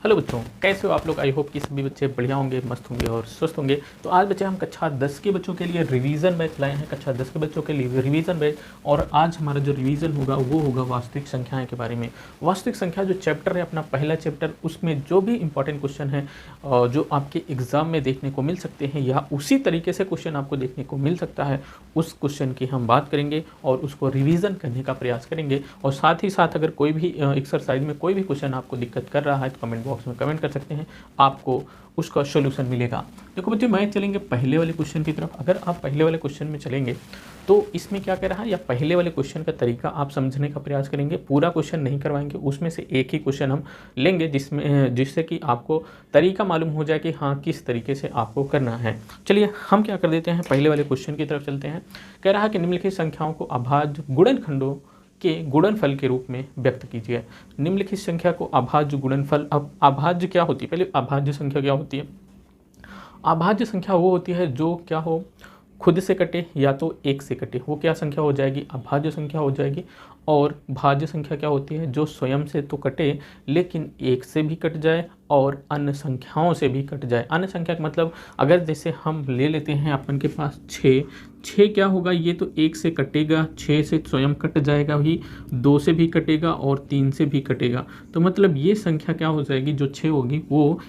Hello बच्चों, कैसे हो आप लोग। आई होप कि सभी बच्चे बढ़िया होंगे, मस्त होंगे और स्वस्थ होंगे। तो आज बच्चे हम कक्षा 10 के बच्चों के लिए रिवीजन बैच लाए हैं। कक्षा 10 के बच्चों के लिए रिवीजन बैच, और आज हमारा जो रिवीजन होगा वो होगा वास्तविक संख्याएं के बारे में। वास्तविक संख्या जो चैप्टर है, अपना पहला चैप्टर, उसमें जो भी इंपॉर्टेंट क्वेश्चन है जो आपके एग्जाम में देखने को मिल सकते हैं या उसी तरीके से क्वेश्चन आपको देखने को मिल सकता है, उस क्वेश्चन की हम बात करेंगे और उसको रिवीजन करने का प्रयास करेंगे। और साथ ही साथ अगर कोई भी एक्सरसाइज में कोई भी क्वेश्चन आपको दिक्कत कर रहा है तो कमेंट बॉक्स में कमेंट कर सकते हैं, आपको उसका सॉल्यूशन मिलेगा। देखो बच्चे, मैं चलेंगे पहले वाले क्वेश्चन की तरफ। अगर आप पहले वाले क्वेश्चन में चलेंगे तो इसमें क्या कह रहा है, या पहले वाले क्वेश्चन का तरीका आप समझने का प्रयास करेंगे। पूरा क्वेश्चन नहीं करवाएंगे, उसमें से एक ही क्वेश्चन हम लेंगे जिससे कि आपको तरीका मालूम हो जाए कि हाँ किस तरीके से आपको करना है। चलिए हम क्या कर देते हैं, पहले वाले क्वेश्चन की तरफ चलते हैं। कह रहा है कि निम्नलिखित संख्याओं को अभाज्य गुणनखंडों के गुणनफल के रूप में व्यक्त कीजिए। निम्नलिखित संख्या को अभाज्य गुणनफल, अब अभाज्य क्या होती है, पहले अभाज्य संख्या क्या होती है। अभाज्य संख्या वो होती है जो क्या हो, खुद से कटे या तो एक से कटे, वो क्या संख्या हो जाएगी, अभाज्य संख्या हो जाएगी। और भाज्य संख्या क्या होती है, जो स्वयं से तो कटे लेकिन एक से भी कट जाए और अन्य संख्याओं से भी कट जाए। अन्य संख्या का मतलब, अगर जैसे हम ले लेते हैं अपन के पास 6 क्या होगा, ये तो एक से कटेगा, 6 से स्वयं कट जाएगा ही, 2 से भी कटेगा और 3 से भी कटेगा। तो मतलब ये संख्या क्या हो जाएगी, जो 6 होगी वो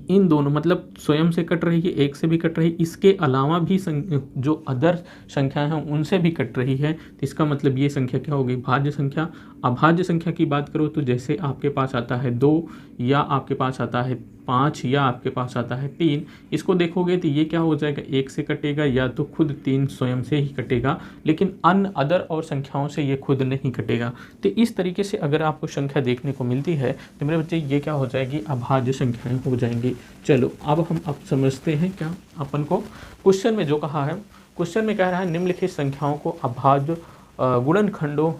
इन दोनों, मतलब स्वयं से कट रही है, एक से भी कट रही है, इसके अलावा भी जो अदर संख्या हैं उनसे भी कट रही है। तो इसका मतलब ये संख्या क्या होगी, भाज्य संख्या। अभाज्य संख्या की बात करो तो जैसे आपके पास आता है 2 या आपके पास आता है 5 या आपके पास आता है 3, इसको देखोगे तो ये क्या हो जाएगा, एक से कटेगा या तो खुद 3 स्वयं से ही कटेगा, लेकिन अन्य अदर और संख्याओं से ये खुद नहीं कटेगा। तो इस तरीके से अगर आपको संख्या देखने को मिलती है तो मेरे बच्चे ये क्या हो जाएगी, अभाज्य संख्याएं हो जाएंगी। चलो अब हम समझते हैं क्या अपन को क्वेश्चन में जो कहा है। क्वेश्चन में कह रहा है निम्नलिखित संख्याओं को अभाज्य गुणनखंडों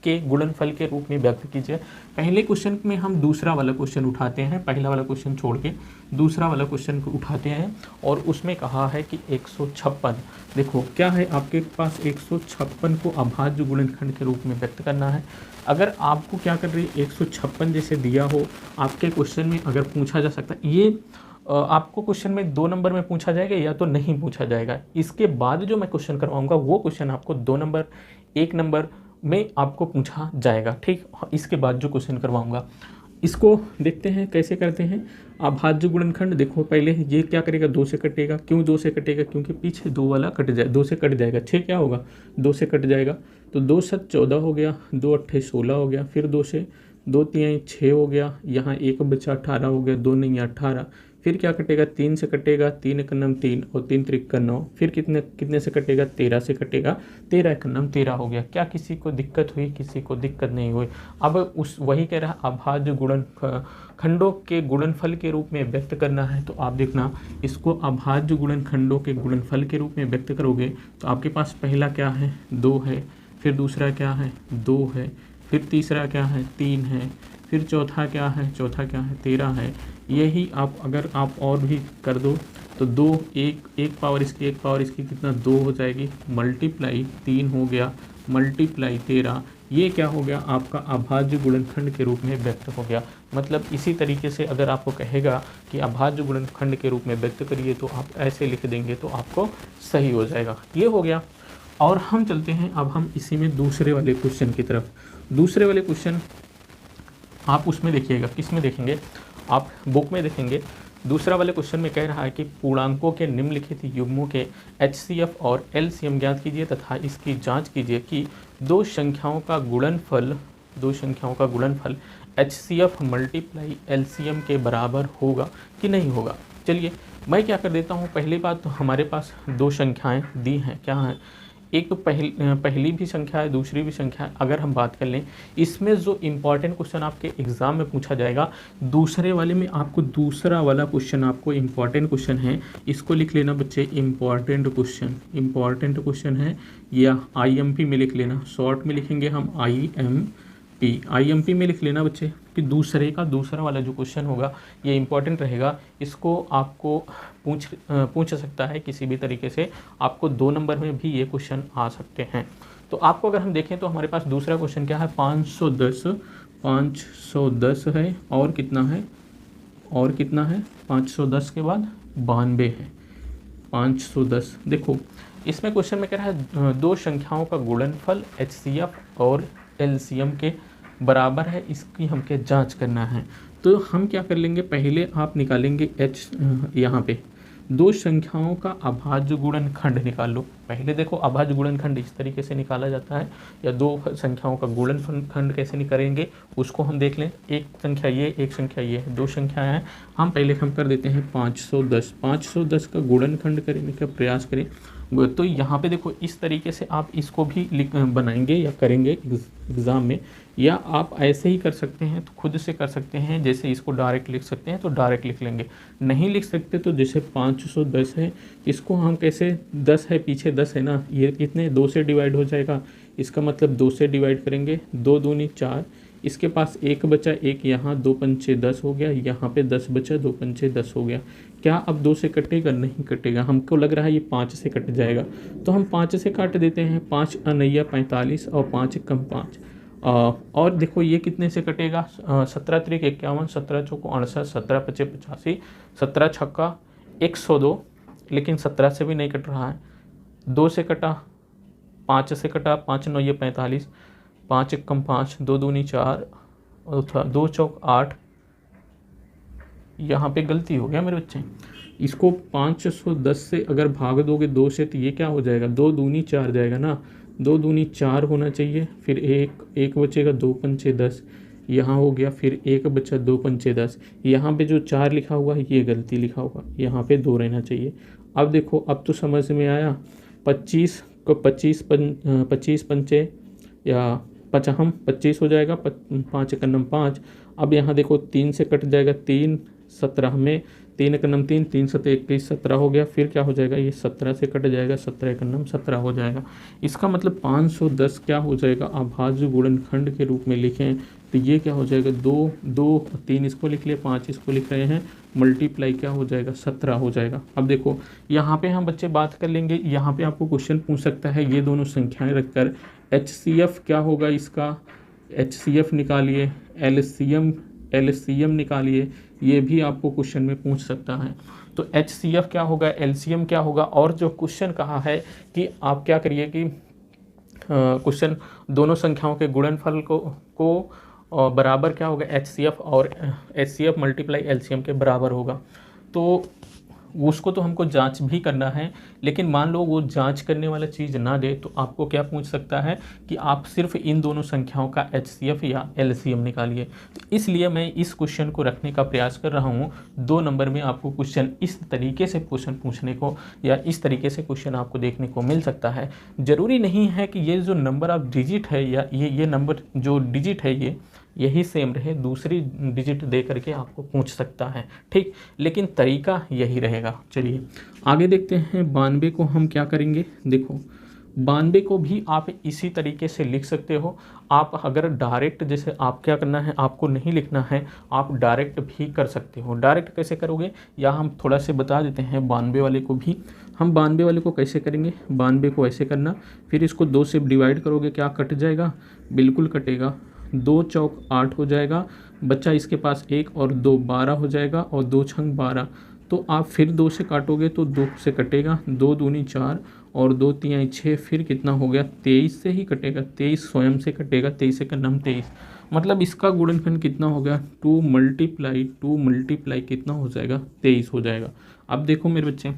के गुणनफल के रूप में व्यक्त कीजिए। पहले क्वेश्चन में हम दूसरा वाला क्वेश्चन उठाते हैं, पहला वाला क्वेश्चन छोड़ के दूसरा वाला क्वेश्चन को उठाते हैं, और उसमें कहा है कि 156, देखो क्या है आपके पास, 156 को अभाज्य गुणनखंड के रूप में व्यक्त करना है। अगर आपको क्या कर रही है, 156 जैसे दिया हो आपके क्वेश्चन में, अगर पूछा जा सकता है ये आपको क्वेश्चन में 2 नंबर में पूछा जाएगा या तो नहीं पूछा जाएगा। इसके बाद जो मैं क्वेश्चन करवाऊंगा वो क्वेश्चन आपको 2 नंबर 1 नंबर में आपको पूछा जाएगा, ठीक। इसके बाद जो क्वेश्चन करवाऊंगा इसको देखते हैं कैसे करते हैं। अभाज्य गुणनखंड, देखो पहले ये क्या करेगा, 2 से कटेगा। क्यों 2 से कटेगा, क्योंकि पीछे 2 वाला कट जाए, 2 से कट जाएगा, 6 क्या होगा, 2 से कट जाएगा। तो 2 7 14 हो गया, 2 8 16 हो गया, फिर 2 से 2 3 6 हो गया, यहाँ एक बचा 18 हो गया, 2 नहीं 18, फिर क्या कटेगा, 3 से कटेगा, 3 एक नम 3 और 3 त्रिक 9, फिर कितने से कटेगा, 13 से कटेगा, 13 एक नम 13 हो गया। क्या किसी को दिक्कत हुई, किसी को दिक्कत नहीं हुई। अब उस वही कह रहा अभाज्य गुणन खंडों के गुणनफल के रूप में व्यक्त करना है। तो आप देखना, इसको अभाज्य गुणनखंडों के गुणनफल के रूप में व्यक्त करोगे तो आपके पास पहला क्या है, 2 है, फिर दूसरा क्या है, 2 है, फिर तीसरा क्या है, 3 है, फिर चौथा क्या है, 13 है। यही आप अगर आप और भी कर दो तो 2 एक पावर इसकी कितना, 2 हो जाएगी, मल्टीप्लाई 3 हो गया, मल्टीप्लाई 13, ये क्या हो गया, आपका अभाज्य गुणनखंड के रूप में व्यक्त हो गया। मतलब इसी तरीके से अगर आपको कहेगा कि अभाज्य गुणनखंड के रूप में व्यक्त करिए तो आप ऐसे लिख देंगे तो आपको सही हो जाएगा। ये हो गया। और हम चलते हैं अब हम इसी में दूसरे वाले क्वेश्चन की तरफ। दूसरे वाले क्वेश्चन आप उसमें देखिएगा, किस में देखेंगे, आप बुक में देखेंगे। दूसरा वाले क्वेश्चन में कह रहा है कि पूर्णांकों के निम्नलिखित युग्मों के HCF और LCM ज्ञात कीजिए तथा इसकी जांच कीजिए कि दो संख्याओं का गुणनफल HCF मल्टीप्लाई LCM के बराबर होगा कि नहीं होगा। चलिए मैं क्या कर देता हूँ, पहली बात तो हमारे पास 2 संख्याएँ दी हैं, क्या हैं, एक तो पहली भी संख्या है, दूसरी भी संख्या है। अगर हम बात कर लें इसमें जो इम्पॉर्टेंट क्वेश्चन आपके एग्जाम में पूछा जाएगा, दूसरे वाले में आपको दूसरा वाला क्वेश्चन आपको इम्पॉर्टेंट क्वेश्चन है, इसको लिख लेना बच्चे, इम्पॉर्टेंट क्वेश्चन है, या IMP में लिख लेना, शॉर्ट में लिखेंगे हम IMP में लिख लेना बच्चे, कि दूसरा वाला जो क्वेश्चन होगा ये इंपॉर्टेंट रहेगा। इसको आपको पूछ सकता है किसी भी तरीके से, आपको 2 नंबर में भी ये क्वेश्चन आ सकते हैं। तो आपको अगर हम देखें तो हमारे पास दूसरा क्वेश्चन क्या है, 510 है और कितना है, 510 के बाद 92 है। 510 देखो इसमें क्वेश्चन में कह रहा है दो संख्याओं का गुणनफल HCF और LCM के बराबर है, इसकी हमको जांच करना है। तो हम क्या कर लेंगे, पहले आप निकालेंगे यहाँ पे दो संख्याओं का अभाज्य गुणनखंड निकाल लो। पहले देखो अभाज्य गुणनखंड इस तरीके से निकाला जाता है, या दो संख्याओं का गुणनखंड कैसे करेंगे उसको हम देख लें। एक संख्या ये, एक संख्या ये, दो संख्याएं हैं। हम पहले हम कर देते हैं 510 का गुणनखंड करने का प्रयास करें। तो यहाँ पे देखो इस तरीके से आप इसको भी बनाएंगे या करेंगे एग्ज़ाम में, या आप ऐसे ही कर सकते हैं तो खुद से कर सकते हैं। जैसे इसको डायरेक्ट लिख सकते हैं तो डायरेक्ट लिख लेंगे, नहीं लिख सकते तो जैसे 510 है, इसको हम कैसे, 10 है पीछे 10 है ना, ये कितने 2 से डिवाइड हो जाएगा, इसका मतलब 2 से डिवाइड करेंगे, 2 दूनी 4, इसके पास एक बचा, एक यहाँ, 2 पंचे 10 हो गया, यहाँ पे 10 बचा, 2 पंचे 10 हो गया। क्या अब 2 से कटेगा? नहीं कटेगा। हमको लग रहा है ये 5 से कट जाएगा, तो हम 5 से काट देते हैं। 5 अनैया 45 और 5 कम 5। और देखो ये कितने से कटेगा, 17 त्रिक 51, 17 चौको 68, 17 पचे 85, 17 छक्का 102, लेकिन 17 से भी नहीं कट रहा है। 2 से कटा, 5 से कटा, 5 9 45, 5 कम 5, 2 दूनी 4, 2 चौक 8। यहाँ पे गलती हो गया मेरे बच्चे, इसको 510 से अगर भाग दोगे 2 से तो ये क्या हो जाएगा, 2 दूनी 4 जाएगा ना, 2 दूनी 4 होना चाहिए, फिर एक बचेगा, 2 पंचे 10, यहाँ हो गया, फिर एक बचा, 2 पंचे 10। यहाँ पे जो 4 लिखा हुआ है ये गलती लिखा हुआ, यहाँ पे 2 रहना चाहिए। अब देखो अब तो समझ में आया, 25 को 25 पंचे या 25 हो जाएगा, 5 का नम 5। अब यहाँ देखो 3 से कट जाएगा, 3 17 में, 3 का नम 3, 3 7 21, 17 हो गया। फिर क्या हो जाएगा, ये 17 से कट जाएगा, 17 का नम 17 हो जाएगा। इसका मतलब 510 क्या हो जाएगा, अभाज्य गुणनखंड के रूप में लिखें तो ये क्या हो जाएगा, 2 2 3 इसको लिख लिए, 5 इसको लिख रहे हैं, मल्टीप्लाई क्या हो जाएगा, 17 हो जाएगा। अब देखो यहाँ पे हम बच्चे बात कर लेंगे, यहाँ पे आपको क्वेश्चन पूछ सकता है ये दोनों संख्याएं रखकर HCF क्या होगा, इसका HCF निकालिए, LCM निकालिए, ये भी आपको क्वेश्चन में पूछ सकता है। तो HCF क्या होगा, LCM क्या होगा, और जो क्वेश्चन कहा है कि आप क्या करिए कि क्वेश्चन दोनों संख्याओं के गुणनफल को बराबर क्या होगा, HCF और HCF मल्टीप्लाई LCM के बराबर होगा। तो उसको तो हमको जांच भी करना है, लेकिन मान लो वो जांच करने वाला चीज़ ना दे तो आपको क्या पूछ सकता है कि आप सिर्फ इन दोनों संख्याओं का HCF या LCM निकालिए। तो इसलिए मैं इस क्वेश्चन को रखने का प्रयास कर रहा हूँ। 2 नंबर में आपको क्वेश्चन इस तरीके से क्वेश्चन पूछने को या इस तरीके से क्वेश्चन आपको देखने को मिल सकता है। ज़रूरी नहीं है कि ये जो नंबर ऑफ डिजिट है या ये नंबर जो डिजिट है यही सेम रहे, दूसरी डिजिट दे करके आपको पूछ सकता है, ठीक, लेकिन तरीका यही रहेगा। चलिए आगे देखते हैं। 92 को हम क्या करेंगे, देखो 92 को भी आप इसी तरीके से लिख सकते हो। आप अगर डायरेक्ट, जैसे आप क्या करना है, आपको नहीं लिखना है, आप डायरेक्ट भी कर सकते हो। डायरेक्ट कैसे करोगे, या हम थोड़ा से बता देते हैं 92 वाले को भी। हम 92 वाले को कैसे करेंगे, 92 को ऐसे करना, फिर इसको 2 से डिवाइड करोगे, क्या कट जाएगा, बिल्कुल कटेगा, 2 चौक 8 हो जाएगा, बच्चा इसके पास 1 और 2 12 हो जाएगा, और 2 छंग 12। तो आप फिर 2 से काटोगे तो 2 से कटेगा, 2 दूनी 4 और 2 तिहाई 6, फिर कितना हो गया, 23 से ही कटेगा, 23 स्वयं से कटेगा, 23 का नम 23, मतलब इसका गुणनखंड कितना हो गया, 2 मल्टीप्लाई कितना हो जाएगा, 23 हो जाएगा। अब देखो मेरे बच्चे,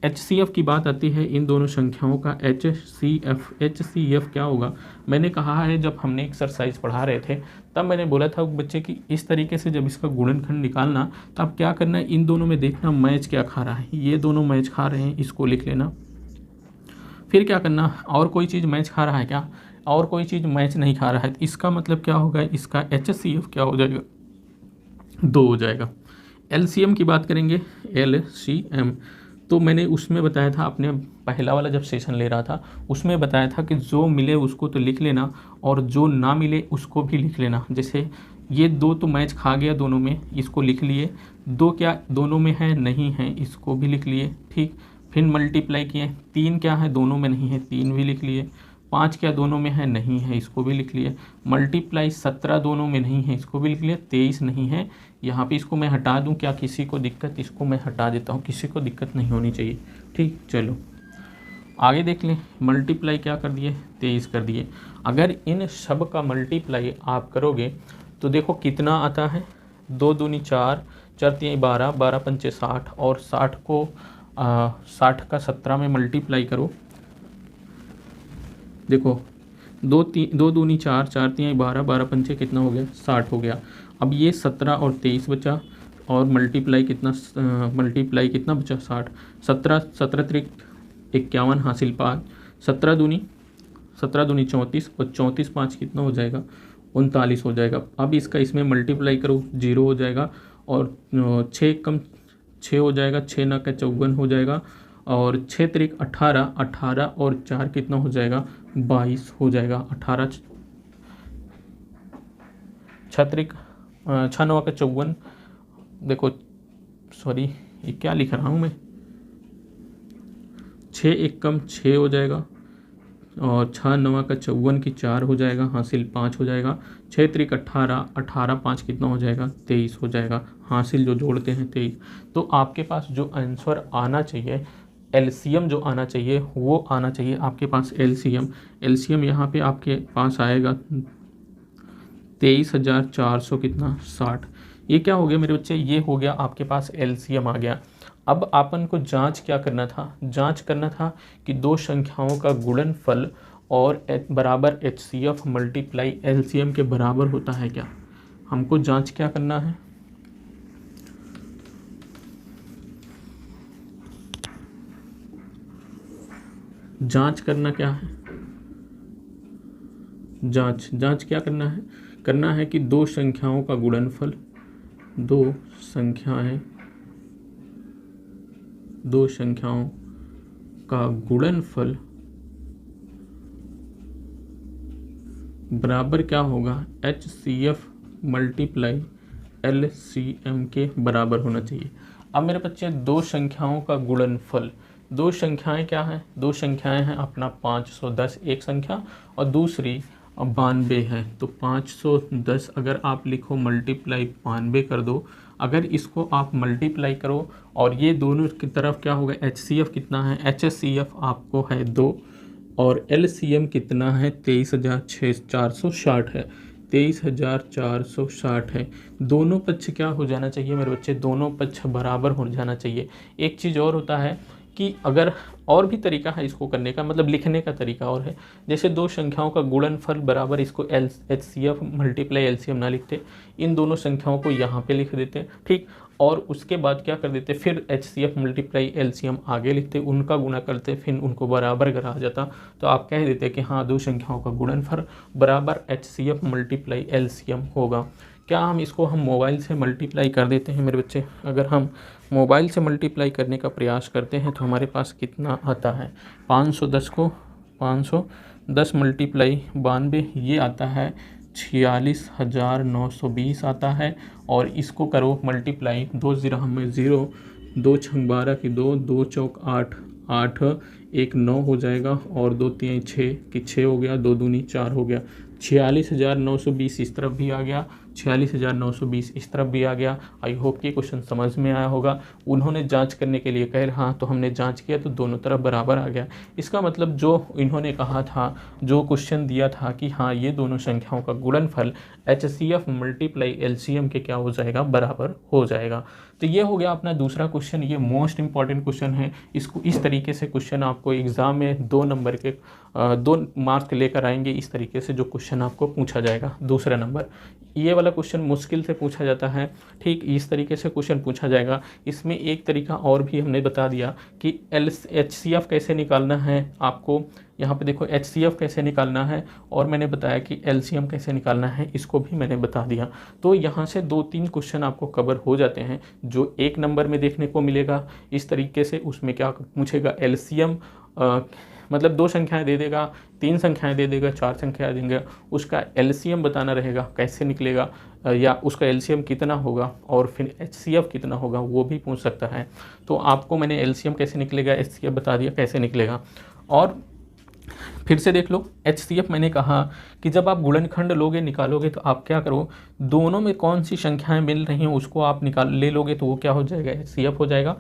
HCF की बात आती है, इन दोनों संख्याओं का HCF क्या होगा। मैंने कहा है जब हमने एक्सरसाइज पढ़ा रहे थे तब मैंने बोला था बच्चे कि इस तरीके से जब इसका गुणनखंड निकालना तो अब क्या करना है, इन दोनों में देखना मैच क्या खा रहा है, ये दोनों मैच खा रहे हैं, इसको लिख लेना। फिर क्या करना, और कोई चीज़ मैच खा रहा है क्या, और कोई चीज़ मैच नहीं खा रहा है, तो इसका मतलब क्या होगा, इसका HCF क्या हो जाएगा, 2 हो जाएगा। LCM की बात करेंगे, LCM तो मैंने उसमें बताया था, आपने पहला वाला जब सेशन ले रहा था उसमें बताया था कि जो मिले उसको तो लिख लेना और जो ना मिले उसको भी लिख लेना। जैसे ये 2 तो मैच खा गया दोनों में, इसको लिख लिए, 2 क्या दोनों में है, नहीं है, इसको भी लिख लिए, ठीक। फिर मल्टीप्लाई किए, 3 क्या है दोनों में नहीं है, 3 भी लिख लिए, 5 क्या दोनों में है, नहीं है, इसको भी लिख लिए। मल्टीप्लाई 17 दोनों में नहीं है, इसको भी लिख लिया। 23 नहीं है, यहाँ पे इसको मैं हटा दूँ क्या, किसी को दिक्कत, इसको मैं हटा देता हूँ, किसी को दिक्कत नहीं होनी चाहिए। ठीक, चलो आगे देख लें। मल्टीप्लाई क्या कर दिए, 23 कर दिए। अगर इन सब का मल्टीप्लाई आप करोगे तो देखो कितना आता है, 2 दूनी 4, 4 3 12, 12 पंचे 60, और 60 को 60 का 17 में मल्टीप्लाई करो। देखो 2 दूनी 4, 4 3 12, 12 पंचे कितना हो गया, 60 हो गया। अब ये 17 और 23 बचा, और मल्टीप्लाई कितना बचा, 60। 17 त्रिक 51 हासिल 5, 17 दूनी 34, और 34 5 कितना हो जाएगा, 39 हो जाएगा। अब इसका इसमें मल्टीप्लाई करो, 0 हो जाएगा, और 6 कम 6 हो जाएगा, 6 ना का 54 हो जाएगा, और 6 त्रिक 18, 18 और 4 कितना हो जाएगा, 22 हो जाएगा। 18 6 त्रिक 6 9 का 54, देखो सॉरी ये क्या लिख रहा हूँ मैं, 6 1 कम 6 हो जाएगा, और 6 9 का 54 की 4 हो जाएगा, हासिल 5 हो जाएगा। 6 त्रिक 18, 18 5 कितना हो जाएगा, 23 हो जाएगा। हासिल जो जोड़ते हैं 23। तो आपके पास जो आंसर आना चाहिए, एलसीएम जो आना चाहिए वो आना चाहिए आपके पास एलसीएम यहाँ पे आपके पास आएगा 23,400 कितना 60। ये क्या हो गया मेरे बच्चे, ये हो गया आपके पास एलसीएम आ गया। अब आपन को जांच क्या करना था, जांच करना था कि दो संख्याओं का गुणनफल और बराबर एचसीएफ मल्टीप्लाई एलसीएम के बराबर होता है क्या। हमको जांच क्या करना है, जांच करना क्या है, जांच क्या करना है कि दो संख्याओं का गुणनफल, दो संख्याओं का गुणनफल बराबर क्या होगा, एचसीएफ मल्टीप्लाई एलसीएम के बराबर होना चाहिए। अब मेरे बच्चे दो संख्याओं का गुणनफल, दो संख्याएं क्या हैं, दो संख्याएं हैं अपना 510 एक संख्या और दूसरी 92 है। तो 510 अगर आप लिखो मल्टीप्लाई 92 कर दो, अगर इसको आप मल्टीप्लाई करो और ये दोनों की तरफ क्या होगा, एचसीएफ कितना है, एचसीएफ आपको है 2 और एलसीएम कितना है 23,460 है, 23,460 है। दोनों पक्ष क्या हो जाना चाहिए मेरे बच्चे, दोनों पक्ष बराबर हो जाना चाहिए। एक चीज़ और होता है कि अगर और भी तरीका है इसको करने का, मतलब लिखने का तरीका और है, जैसे दो संख्याओं का गुणनफल बराबर इसको एचसीएफ मल्टीप्लाई एलसीएम ना लिखते, इन दोनों संख्याओं को यहाँ पे लिख देते, ठीक, और उसके बाद क्या कर देते, फिर एचसीएफ मल्टीप्लाई एलसीएम आगे लिखते, उनका गुणा करते, फिर उनको बराबर करा जाता। तो आप कह देते कि हाँ दो संख्याओं का गुणनफल बराबर एचसीएफ मल्टीप्लाई एलसीएम होगा। क्या हम मोबाइल से मल्टीप्लाई कर देते हैं मेरे बच्चे, अगर हम मोबाइल से मल्टीप्लाई करने का प्रयास करते हैं तो हमारे पास कितना आता है, 510 को 510 मल्टीप्लाई 92 ये आता है 46,920 आता है। और इसको करो मल्टीप्लाई, 2 0 में 0, 2 छंग 12 की 2, 2 चौक 8, 8 1 9 हो जाएगा, और 2 3 6 की 6 हो गया, 2 दूनी 4 हो गया, 46,920 इस तरफ भी आ गया, 46,920 इस तरफ भी आ गया। आई होप कि क्वेश्चन समझ में आया होगा। उन्होंने जांच करने के लिए कह हाँ, तो हमने जांच किया तो दोनों तरफ बराबर आ गया। इसका मतलब जो इन्होंने कहा था, जो क्वेश्चन दिया था कि हाँ ये दोनों संख्याओं का गुणनफल एचसीएफ मल्टीप्लाई एलसीएम के क्या हो जाएगा, बराबर हो जाएगा। तो ये हो गया अपना दूसरा क्वेश्चन। ये मोस्ट इंपॉर्टेंट क्वेश्चन है। इसको इस तरीके से क्वेश्चन आपको एग्जाम में 2 नंबर के 2 मार्क्स लेकर आएंगे। इस तरीके से जो क्वेश्चन आपको पूछा जाएगा। दूसरा नंबर, ये वाला क्वेश्चन मुश्किल से पूछा जाता है, ठीक, इस तरीके से क्वेश्चन पूछा जाएगा। इसमें एक तरीका और भी हमने बता दिया कि एचसीएफ कैसे निकालना है आपको। यहाँ पे देखो एचसीएफ कैसे निकालना है, और मैंने बताया कि एलसीएम कैसे निकालना है, इसको भी मैंने बता दिया। तो यहाँ से 2-3 क्वेश्चन आपको कवर हो जाते हैं जो 1 नंबर में देखने को मिलेगा। इस तरीके से उसमें क्या पूछेगा, एलसीएम मतलब 2 संख्याएं दे देगा, 3 संख्याएं दे देगा, 4 संख्याएं देंगे, उसका एलसीएम बताना रहेगा कैसे निकलेगा, या उसका एलसीएम कितना होगा और फिर एचसीएफ कितना होगा वो भी पूछ सकता है। तो आपको मैंने एलसीएम कैसे निकलेगा, एचसीएफ बता दिया कैसे निकलेगा। और फिर से देख लो, HCF मैंने कहा कि जब आप गुणनखंड लोगे निकालोगे तो आप क्या करो, दोनों में कौन सी संख्याएं मिल रही हैं उसको आप निकाल ले लोगे तो वो क्या हो जाएगा, HCF हो जाएगा।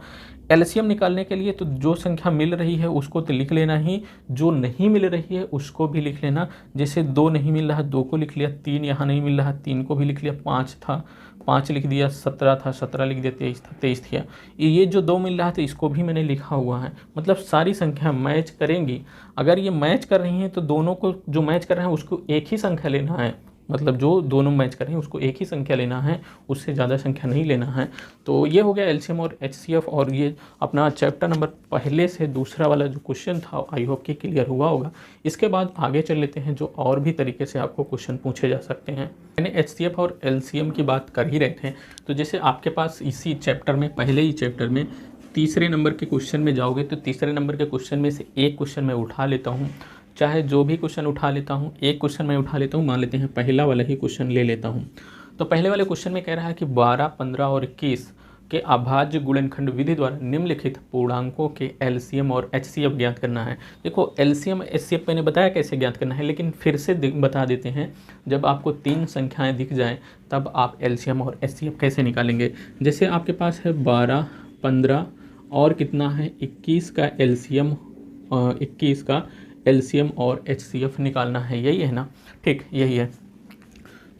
एलसीएम निकालने के लिए तो जो संख्या मिल रही है उसको तो लिख लेना ही, जो नहीं मिल रही है उसको भी लिख लेना। जैसे 2 नहीं मिल रहा, 2 को लिख लिया, 3 यहाँ नहीं मिल रहा, 3 को भी लिख लिया, 5 था 5 लिख दिया, 17 था 17 लिख दिया, 23 था 23 था। ये जो 2 मिल रहा था इसको भी मैंने लिखा हुआ है। मतलब सारी संख्या मैच करेंगी। अगर ये मैच कर रही हैं तो दोनों को जो मैच कर रहे हैं उसको एक ही संख्या लेना है। मतलब जो दोनों मैच कर रहे हैं उसको एक ही संख्या लेना है, उससे ज़्यादा संख्या नहीं लेना है। तो ये हो गया एलसीएम और एचसीएफ। और ये अपना चैप्टर नंबर पहले से दूसरा वाला जो क्वेश्चन था आई होप कि क्लियर हुआ होगा। इसके बाद आगे चल लेते हैं जो और भी तरीके से आपको क्वेश्चन पूछे जा सकते हैं। मैंने एचसीएफ और एलसीएम की बात कर ही रहे थे, तो जैसे आपके पास इसी चैप्टर में पहले ही चैप्टर में तीसरे नंबर के क्वेश्चन में जाओगे तो तीसरे नंबर के क्वेश्चन में से एक क्वेश्चन मैं उठा लेता हूँ, चाहे जो भी क्वेश्चन उठा लेता हूँ एक क्वेश्चन मैं उठा लेता हूँ। मान लेते हैं पहला वाला ही क्वेश्चन ले लेता हूँ। तो पहले वाले क्वेश्चन में कह रहा है कि 12, 15 और 21 के अभाज्य गुणनखंड विधि द्वारा निम्नलिखित पूर्णांकों के एलसीएम और एचसीएफ ज्ञात करना है। देखो एलसीएम एचसीएफ मैंने बताया कैसे ज्ञात करना है, लेकिन फिर से बता देते हैं। जब आपको 3 संख्याएं दिख जाएं तब आप एलसीएम और एचसीएफ कैसे निकालेंगे। जैसे आपके पास है 12, 15 और कितना है 21 का एलसीएम, 21 का एलसीएम और एचसीएफ निकालना है, यही है ना। ठीक यही है।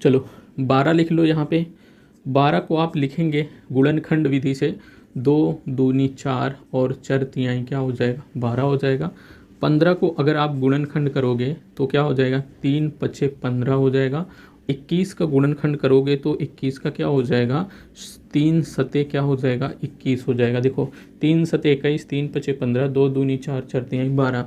चलो 12 लिख लो यहाँ पे। 12 को आप लिखेंगे गुणनखंड विधि से, 2 दूनी 4 और 4 तिहाई क्या हो जाएगा 12 हो जाएगा। 15 को अगर आप गुणनखंड करोगे तो क्या हो जाएगा 3 5 15 हो जाएगा। 21 का गुणनखंड करोगे तो 21 का क्या हो जाएगा 3 सते क्या हो जाएगा 21 हो जाएगा। देखो 3 सते 21, 3 5 15, 2 दूनी 4 4 तिहाई 12।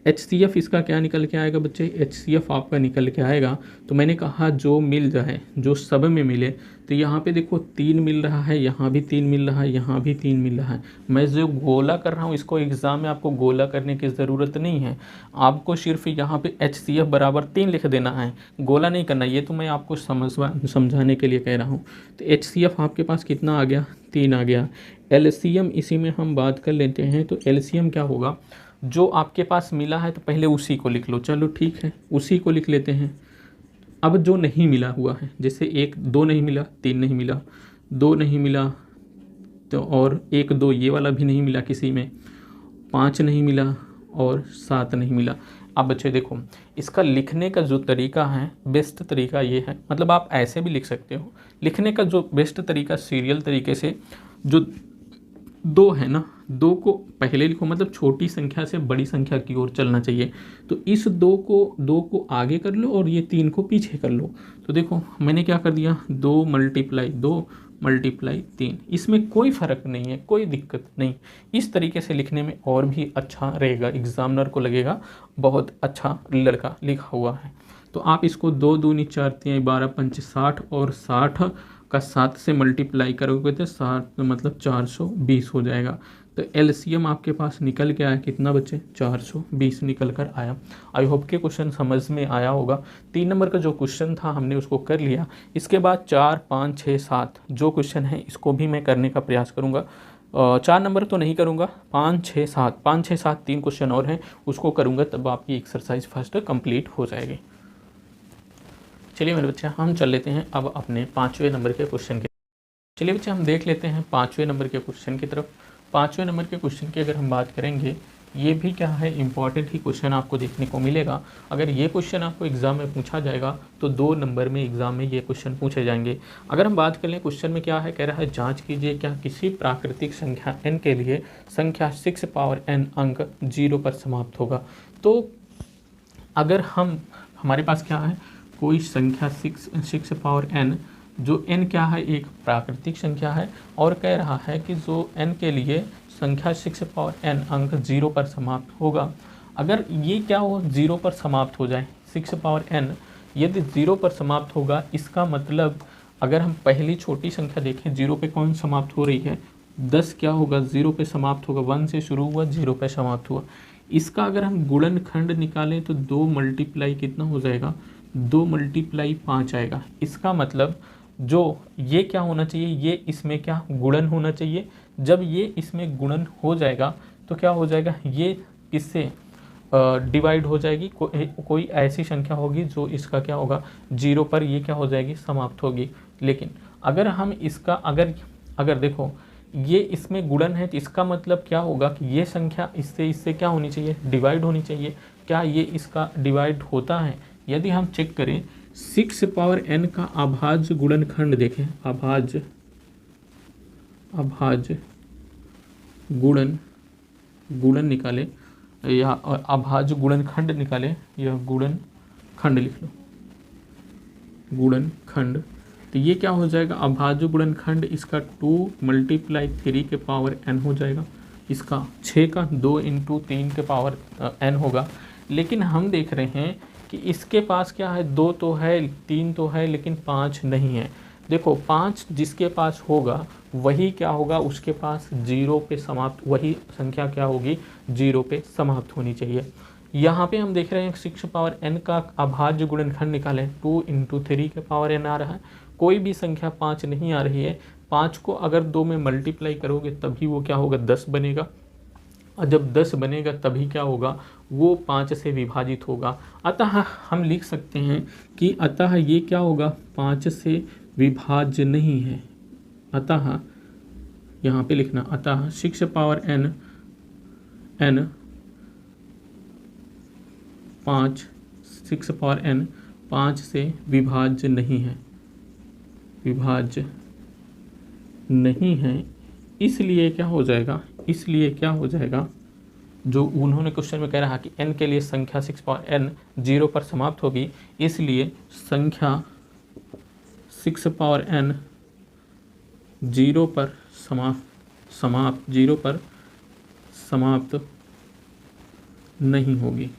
HCF इसका क्या निकल के आएगा बच्चे, HCF आपका निकल के आएगा। तो मैंने कहा जो मिल जाए, जो सब में मिले, तो यहाँ पे देखो 3 मिल रहा है, यहाँ भी 3 मिल रहा है, यहाँ भी 3 मिल रहा है। मैं जो गोला कर रहा हूँ इसको एग्ज़ाम में आपको गोला करने की ज़रूरत नहीं है, आपको सिर्फ यहाँ पे HCF बराबर 3 लिख देना है, गोला नहीं करना। ये तो मैं आपको समझाने के लिए कह रहा हूँ। तो HCF आपके पास कितना आ गया 3 आ गया। LCM इसी में हम बात कर लेते हैं। तो LCM क्या होगा, जो आपके पास मिला है तो पहले उसी को लिख लो। चलो ठीक है उसी को लिख लेते हैं। अब जो नहीं मिला हुआ है, जैसे 1 2 नहीं मिला, 3 नहीं मिला, 2 नहीं मिला, तो और 1 2 ये वाला भी नहीं मिला किसी में, 5 नहीं मिला और 7 नहीं मिला। अब बच्चे देखो इसका लिखने का जो तरीका है बेस्ट तरीका ये है, मतलब आप ऐसे भी लिख सकते हो। लिखने का जो बेस्ट तरीका सीरियल तरीके से, जो 2 है ना, 2 को पहले लिखो, मतलब छोटी संख्या से बड़ी संख्या की ओर चलना चाहिए। तो इस 2 को आगे कर लो और ये 3 को पीछे कर लो। तो देखो मैंने क्या कर दिया 2 × 2 × 3। इसमें कोई फ़र्क नहीं है, कोई दिक्कत नहीं। इस तरीके से लिखने में और भी अच्छा रहेगा, एग्जामिनर को लगेगा बहुत अच्छा लड़का लिखा हुआ है। तो आप इसको 2 दूनी 4 तिहाई 12 पंच 60 और 60 का 7 से मल्टीप्लाई करोगे तो 7 मतलब 420 हो जाएगा। तो एलसीएम आपके पास निकल के आया कितना बच्चे 420 निकल कर आया। आई होप के क्वेश्चन समझ में आया होगा। 3 नंबर का जो क्वेश्चन था हमने उसको कर लिया। इसके बाद 4 5 6 7 जो क्वेश्चन है इसको भी मैं करने का प्रयास करूँगा। 4 नंबर तो नहीं करूँगा, 5 6 7 3 क्वेश्चन और हैं उसको करूँगा, तब आपकी एक्सरसाइज फर्स्ट कंप्लीट हो जाएगी। चलिए मेरे बच्चे हम चल लेते हैं अब अपने 5वें नंबर के क्वेश्चन के। चलिए बच्चे हम देख लेते हैं 5वें नंबर के क्वेश्चन की तरफ। 5वें नंबर के क्वेश्चन की अगर हम बात करेंगे, ये भी क्या है इंपॉर्टेंट ही क्वेश्चन आपको देखने को मिलेगा। अगर ये क्वेश्चन आपको एग्जाम में पूछा जाएगा तो 2 नंबर में एग्जाम में ये क्वेश्चन पूछे जाएंगे। अगर हम बात कर लें क्वेश्चन में क्या है, कह रहा है जांच कीजिए क्या किसी प्राकृतिक संख्या n के लिए संख्या 6 पावर n अंक 0 पर समाप्त होगा। तो अगर हमारे पास क्या है कोई संख्या 6 पावर n, जो n क्या है एक प्राकृतिक संख्या है, और कह रहा है कि जो n के लिए संख्या 6 पावर n अंक 0 पर समाप्त होगा। अगर ये क्या हो 0 पर समाप्त हो जाए, 6 पावर n यदि 0 पर समाप्त होगा, इसका मतलब अगर हम पहली छोटी संख्या देखें 0 पे कौन समाप्त हो रही है, 10 क्या होगा 0 पे समाप्त होगा, 1 से शुरू हुआ 0 पे समाप्त हुआ। इसका अगर हम गुणनखंड निकालें तो 2 मल्टीप्लाई कितना हो जाएगा 2 मल्टीप्लाई 5 आएगा। इसका मतलब जो ये क्या होना चाहिए, ये इसमें क्या गुणन होना चाहिए। जब ये इसमें गुणन हो जाएगा तो क्या हो जाएगा, ये किससे डिवाइड हो जाएगी, कोई ऐसी संख्या होगी जो इसका क्या होगा 0 पर ये क्या हो जाएगी समाप्त होगी। लेकिन अगर हम इसका अगर देखो ये इसमें गुणन है तो इसका मतलब क्या होगा कि ये संख्या इससे क्या होनी चाहिए डिवाइड होनी चाहिए। क्या ये इसका डिवाइड होता है? यदि हम चेक करें 6 पावर n का अभाज्य गुणनखंड देखें, अभाज्य गुणन निकाले या अभाज्य गुणनखंड निकाले, यह गुणनखंड लिख लो, गुणनखंड। तो ये क्या हो जाएगा अभाज्य गुणनखंड, इसका 2 × 3 के पावर n हो जाएगा, इसका 6 का 2 × 3 के पावर n होगा। लेकिन हम देख रहे हैं कि इसके पास क्या है 2 तो है 3 तो है लेकिन 5 नहीं है। देखो 5 जिसके पास होगा वही क्या होगा उसके पास 0 पे समाप्त, वही संख्या क्या होगी 0 पे समाप्त होनी चाहिए। यहाँ पे हम देख रहे हैं 6 पावर n का अभाज्य गुणनखंड निकालें, 2 × 3 के पावर n आ रहा है, कोई भी संख्या 5 नहीं आ रही है। 5 को अगर 2 में मल्टीप्लाई करोगे तभी वो क्या होगा 10 बनेगा, और जब 10 बनेगा तभी क्या होगा वो 5 से विभाजित होगा। अतः हम लिख सकते हैं कि अतः ये क्या होगा 5 से विभाज्य नहीं है। अतः यहाँ पे लिखना अतः 6 पावर n 6 पावर n 5 से विभाज्य नहीं है, विभाज्य नहीं है। इसलिए क्या हो जाएगा, जो उन्होंने क्वेश्चन में कह रहा कि n के लिए संख्या 6 पावर n 0 पर समाप्त होगी, इसलिए संख्या 6 पावर n 0 पर समाप्त नहीं होगी।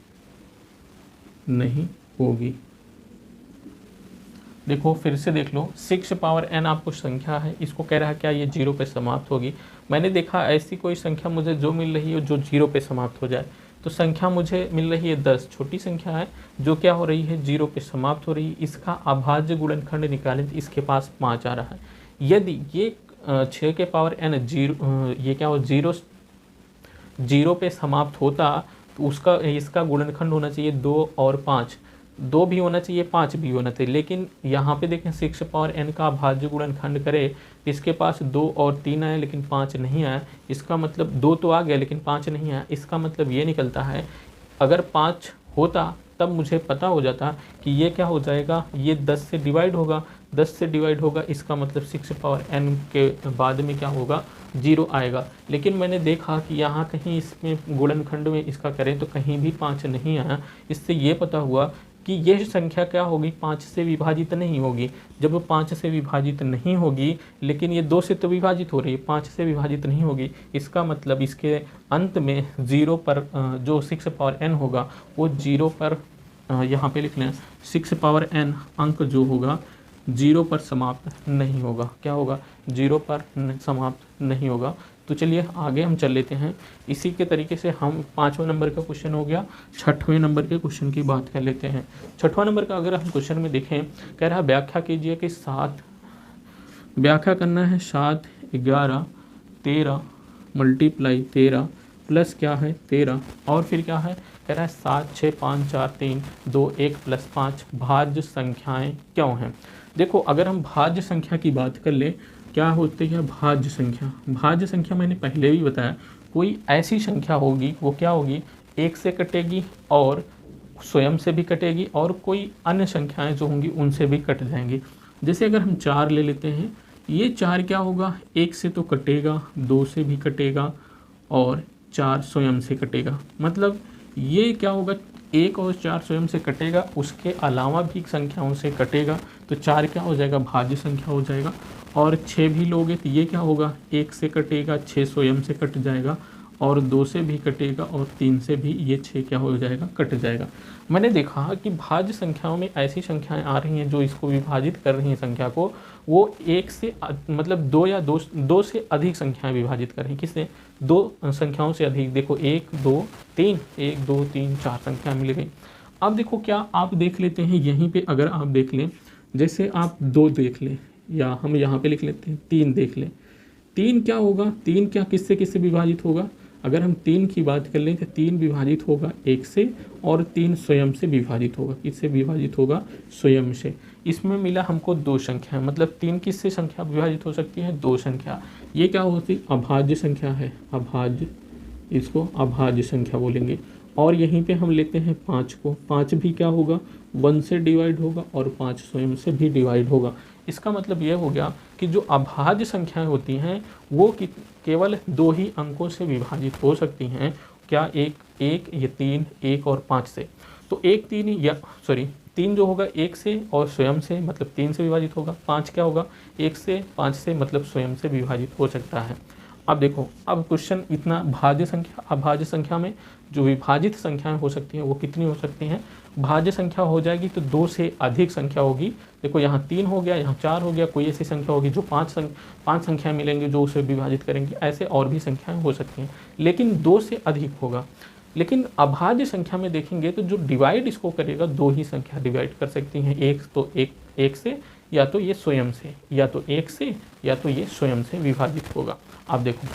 देखो फिर से देख लो 6 पावर n आपको संख्या है, इसको कह रहा है क्या ये 0 पे समाप्त होगी। मैंने देखा ऐसी कोई संख्या मुझे जो मिल रही है जो 0 पे समाप्त हो जाए, तो संख्या मुझे मिल रही है 10, छोटी संख्या है जो क्या हो रही है 0 पे समाप्त हो रही है। इसका अभाज्य गुणनखंड निकालें तो इसके पास 5 आ रहा है। यदि ये 6 के पावर n 0 ये क्या हो 0 पे समाप्त होता तो उसका इसका गुणनखंड होना चाहिए 2 और 5, 2 भी होना चाहिए 5 भी होना चाहिए। लेकिन यहाँ पे देखें 6 पावर n का अभाज्य गुणनखंड करे तो इसके पास 2 और 3 आया लेकिन 5 नहीं आया। इसका मतलब 2 तो आ गया लेकिन 5 नहीं आया। इसका मतलब ये निकलता है अगर 5 होता तब मुझे पता हो जाता कि ये क्या हो जाएगा, ये 10 से डिवाइड होगा, 10 से डिवाइड होगा, इसका मतलब 6 पावर n के बाद में क्या होगा 0 आएगा। लेकिन मैंने देखा कि यहाँ कहीं इसमें गुणनखंड में इसका करें तो कहीं भी 5 नहीं आया। इससे ये पता हुआ कि यह संख्या क्या होगी 5 से विभाजित नहीं होगी। जब 5 से विभाजित नहीं होगी, लेकिन ये 2 से तो विभाजित हो रही है, 5 से विभाजित नहीं होगी, इसका मतलब इसके अंत में 0 पर जो 6 पावर n होगा वो 0 पर यहाँ पे लिख लें 6 पावर n अंक जो होगा 0 पर समाप्त नहीं होगा। क्या होगा 0 पर समाप्त नहीं होगा। तो चलिए आगे हम चल लेते हैं। इसी के तरीके से हम 5वें नंबर का क्वेश्चन हो गया, 6वें नंबर के क्वेश्चन की बात कर लेते हैं। 6वां नंबर का अगर हम क्वेश्चन में देखें, कह रहा व्याख्या कीजिए कि व्याख्या करना है 7 11 13 × 13 प्लस क्या है 13 और फिर क्या है कह रहा है 7 6 5 4 3 2 1 + 5 भाज्य संख्याएं क्यों हैं। देखो अगर हम भाज्य संख्या की बात कर ले, क्या होती है भाज्य संख्या। भाज्य संख्या मैंने पहले भी बताया, कोई ऐसी संख्या होगी वो क्या होगी 1 से कटेगी और स्वयं से भी कटेगी और कोई अन्य संख्याएं जो होंगी उनसे भी कट जाएंगी। जैसे अगर हम 4 ले लेते हैं, ये 4 क्या होगा 1 से तो कटेगा, 2 से भी कटेगा और 4 स्वयं से कटेगा। मतलब ये क्या होगा 1 और 4 स्वयं से कटेगा, उसके अलावा भी संख्याओं से कटेगा, तो 4 क्या हो जाएगा भाज्य संख्या हो जाएगा। और 6 भी लोगे तो ये क्या होगा 1 से कटेगा, 6 स्वयं से कट जाएगा और 2 से भी कटेगा और 3 से भी ये 6 क्या हो जाएगा कट जाएगा। मैंने देखा कि भाज्य संख्याओं में ऐसी संख्याएं आ रही हैं जो इसको विभाजित कर रही हैं संख्या को, वो 1 से मतलब 2 या 2 से अधिक संख्याएं विभाजित कर रही हैं। किससे 2 संख्याओं से अधिक। देखो 1 2 3 1 2 3 4 संख्या मिल गई। अब देखो क्या आप देख लेते हैं यहीं पे, अगर आप देख लें जैसे आप 2 देख लें या हम यहाँ पे लिख लेते हैं 3 देख लें। 3 क्या होगा 3 क्या किससे किससे विभाजित होगा अगर हम 3 की बात कर लें तो 3 विभाजित होगा 1 से और 3 स्वयं से विभाजित होगा। किससे विभाजित होगा? स्वयं से। इसमें मिला हमको 2 संख्या, मतलब 3 किससे संख्या विभाजित हो सकती है? 2 संख्या। ये क्या होती? अभाज्य संख्या है, अभाज्य, इसको अभाज्य संख्या बोलेंगे। और यहीं पे हम लेते हैं 5 को, 5 भी क्या होगा? 1 से डिवाइड होगा और 5 स्वयं से भी डिवाइड होगा। इसका मतलब ये हो गया कि जो अभाज्य संख्याएं होती हैं वो केवल 2 ही अंकों से विभाजित हो सकती हैं। क्या? एक ये 3, 1 और 5 से। तो 3 जो होगा 1 से और स्वयं से, मतलब 3 से विभाजित होगा। 5 क्या होगा? 1 से, 5 से, मतलब स्वयं से विभाजित हो सकता है। अब देखो, अब क्वेश्चन इतना भाज्य संख्या, अभाज्य संख्या में जो विभाजित संख्याएं हो सकती हैं वो कितनी हो सकती हैं? भाज्य संख्या हो जाएगी तो 2 से अधिक संख्या होगी। देखो यहाँ 3 हो गया, यहाँ 4 हो गया, कोई ऐसी संख्या होगी जो 5 संख्याएं मिलेंगी जो उसे विभाजित करेंगी, ऐसे और भी संख्याएं हो सकती हैं, लेकिन 2 से अधिक होगा। लेकिन अभाज्य संख्या में देखेंगे तो जो डिवाइड इसको करेगा 2 ही संख्या डिवाइड कर सकती हैं। एक तो एक से, या तो ये स्वयं से, या तो 1 से, या तो ये स्वयं से विभाजित होगा। आप देखो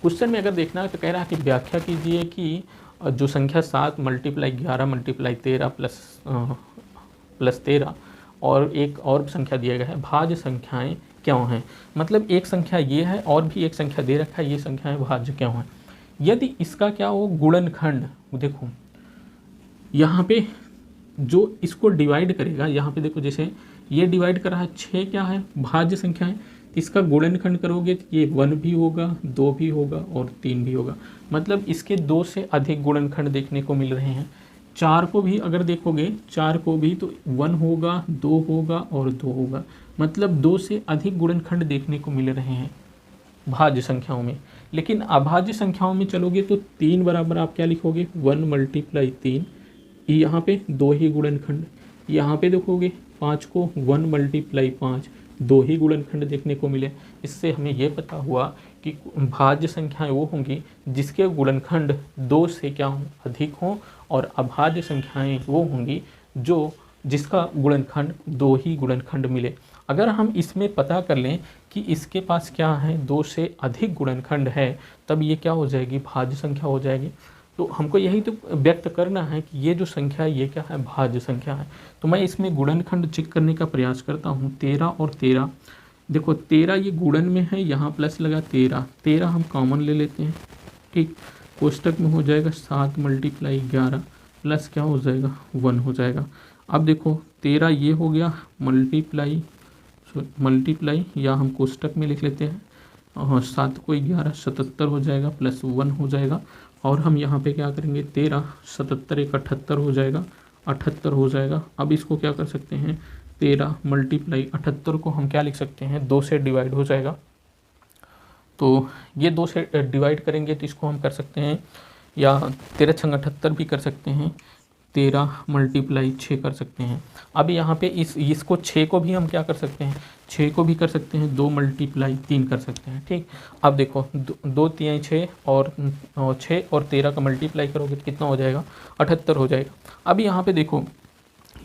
क्वेश्चन में अगर देखना है तो कह रहा है कि व्याख्या कीजिए कि जो संख्या 7 मल्टीप्लाई 11 मल्टीप्लाई 13 प्लस 13 और एक और संख्या दिया गया है, भाज्य संख्याएं क्यों हैं? मतलब एक संख्या ये है और भी एक संख्या दे रखा है, ये संख्याएं भाज्य क्यों हैं? यदि इसका क्या हो? गुणनखंड। देखो यहाँ पे जो इसको डिवाइड करेगा, यहाँ पे देखो जैसे ये डिवाइड कर रहा है 6, क्या है? भाज्य संख्या है। इसका गुणनखंड करोगे तो ये 1 भी होगा, 2 भी होगा और 3 भी होगा। मतलब इसके 2 से अधिक गुणनखंड देखने को मिल रहे हैं। 4 को भी अगर देखोगे, 4 को भी तो 1 होगा, 2 होगा और 2 होगा। मतलब 2 से अधिक गुणनखंड देखने को मिल रहे हैं भाज्य संख्याओं में। लेकिन अभाज्य संख्याओं में चलोगे तो 3 बराबर आप क्या लिखोगे? 1 मल्टीप्लाई 3, यहाँ पे 2 ही गुणनखंड। यहाँ पे देखोगे 5 को 1 मल्टीप्लाई 5, 2 ही गुणनखंड देखने को मिले। इससे हमें ये पता हुआ कि भाज्य संख्याएं वो होंगी जिसके गुणनखंड 2 से क्या हों? अधिक हों, और अभाज्य संख्याएं वो होंगी जिसका गुणनखंड 2 ही गुणनखंड मिले। अगर हम इसमें पता कर लें कि इसके पास क्या है? 2 से अधिक गुणनखंड है, तब ये क्या हो जाएगी? भाज्य संख्या हो जाएगी। तो हमको यही तो व्यक्त करना है कि ये जो संख्या है ये क्या है? भाज्य संख्या है। तो मैं इसमें गुणनखंड चेक करने का प्रयास करता हूँ। 13 और 13, देखो 13 ये गुणन में है, यहाँ प्लस लगा 13 हम कॉमन ले लेते हैं। ठीक, कोष्टक में हो जाएगा 7 मल्टीप्लाई 11 प्लस क्या हो जाएगा? 1 हो जाएगा। अब देखो 13 ये हो गया मल्टीप्लाई, या हम कोष्टक में लिख लेते हैं, 7 को 11 77 हो जाएगा प्लस 1 हो जाएगा। और हम यहाँ पे क्या करेंगे? 13 77 एक 78 हो जाएगा, 78 हो जाएगा। अब इसको क्या कर सकते हैं? 13 मल्टीप्लाई 78 को हम क्या लिख सकते हैं? 2 से डिवाइड हो जाएगा। तो ये 2 से डिवाइड करेंगे तो इसको हम कर सकते हैं, या 13 छंग 78 भी कर सकते हैं, 13 मल्टीप्लाई 6 कर सकते हैं। अब यहाँ पे इसको 6 को भी हम क्या कर सकते हैं? 6 को भी कर सकते हैं, 2 मल्टीप्लाई 3 कर सकते हैं। ठीक, अब देखो 2 3 6 और 6 और 13 का मल्टीप्लाई करोगे तो कितना हो जाएगा? 78 हो जाएगा। अब यहाँ पे देखो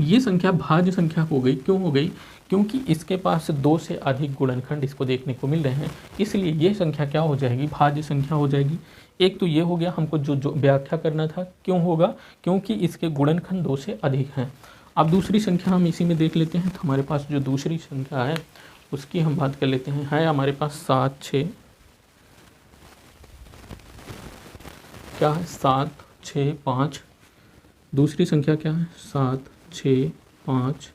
ये संख्या भाज्य संख्या हो गई। क्यों हो गई? क्योंकि इसके पास 2 से अधिक गुणनखंड इसको देखने को मिल रहे हैं, इसलिए ये संख्या क्या हो जाएगी? भाज्य संख्या हो जाएगी। एक तो ये हो गया, हमको जो व्याख्या करना था। क्यों होगा? क्योंकि इसके गुणनखंड 2 से अधिक हैं। अब दूसरी संख्या हम इसी में देख लेते हैं। तो हमारे पास जो दूसरी संख्या है उसकी हम बात कर लेते हैं। है हमारे पास 7 6, क्या है? 7 6 5। दूसरी संख्या क्या है? 7 6 5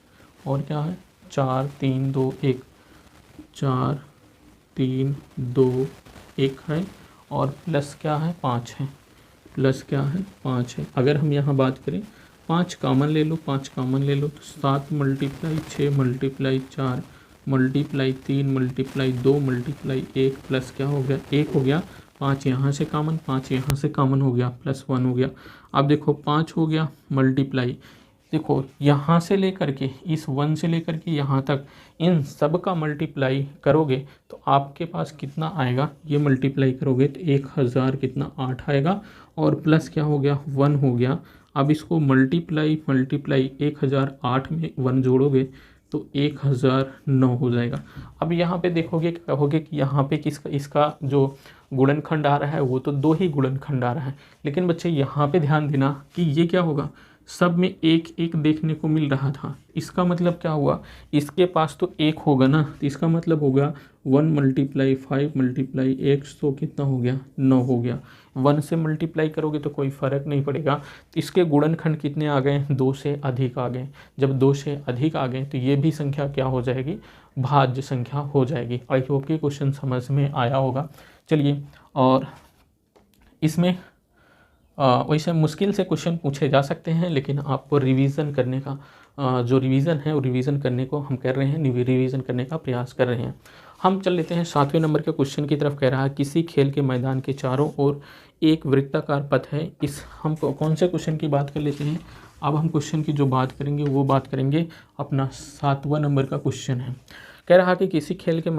और क्या है? 4 3 2 1, 4 3 2 1 है, और प्लस क्या है? 5 है। प्लस क्या है? 5 है। अगर हम यहाँ बात करें 5 कॉमन ले लो, 5 कॉमन ले लो तो 7 multiply 6 multiply 4 multiply 3 multiply 2 multiply 1 plus क्या हो गया? 1 हो गया। 5 यहाँ से कॉमन, 5 यहाँ से कॉमन हो गया, प्लस 1 हो गया। अब देखो 5 हो गया मल्टीप्लाई, देखो यहाँ से लेकर के इस 1 से लेकर के यहाँ तक इन सब का मल्टीप्लाई करोगे तो आपके पास कितना आएगा? ये मल्टीप्लाई करोगे तो 1000 कितना? 8 आएगा, और प्लस क्या हो गया? 1 हो गया। अब इसको मल्टीप्लाई 1008 में 1 जोड़ोगे तो 1009 हो जाएगा। अब यहाँ पे देखोगे क्या होगे कि यहाँ पे इसका जो गुणनखंड आ रहा है वो तो 2 ही गुणनखंड आ रहा है। लेकिन बच्चे यहाँ पे ध्यान देना कि ये क्या होगा, सब में एक एक देखने को मिल रहा था। इसका मतलब क्या हुआ, इसके पास तो एक होगा ना, तो इसका मतलब होगा 1 × 5 × x तो कितना हो गया, 9 हो गया। 1 से मल्टीप्लाई करोगे तो कोई फ़र्क नहीं पड़ेगा। इसके गुणनखंड कितने आ गए, 2 से अधिक आ गए। जब 2 से अधिक आ गए तो ये भी संख्या क्या हो जाएगी, भाज्य संख्या हो जाएगी। आई होप कि क्वेश्चन समझ में आया होगा। चलिए, और इसमें वैसे मुश्किल से क्वेश्चन पूछे जा सकते हैं, लेकिन आपको रिवीजन करने का जो रिवीजन है वो रिवीजन करने को हम कर रहे हैं, रिवीजन करने का प्रयास कर रहे हैं। हम चल लेते हैं 7वें नंबर के क्वेश्चन की तरफ। कह रहा है किसी खेल के मैदान के चारों ओर एक वृत्ताकार पथ है। इस हम कौन से क्वेश्चन की बात कर लेते हैं, अब हम क्वेश्चन की जो बात करेंगे वो बात करेंगे अपना 7वां नंबर का क्वेश्चन है। कह रहा कि किसी खेल के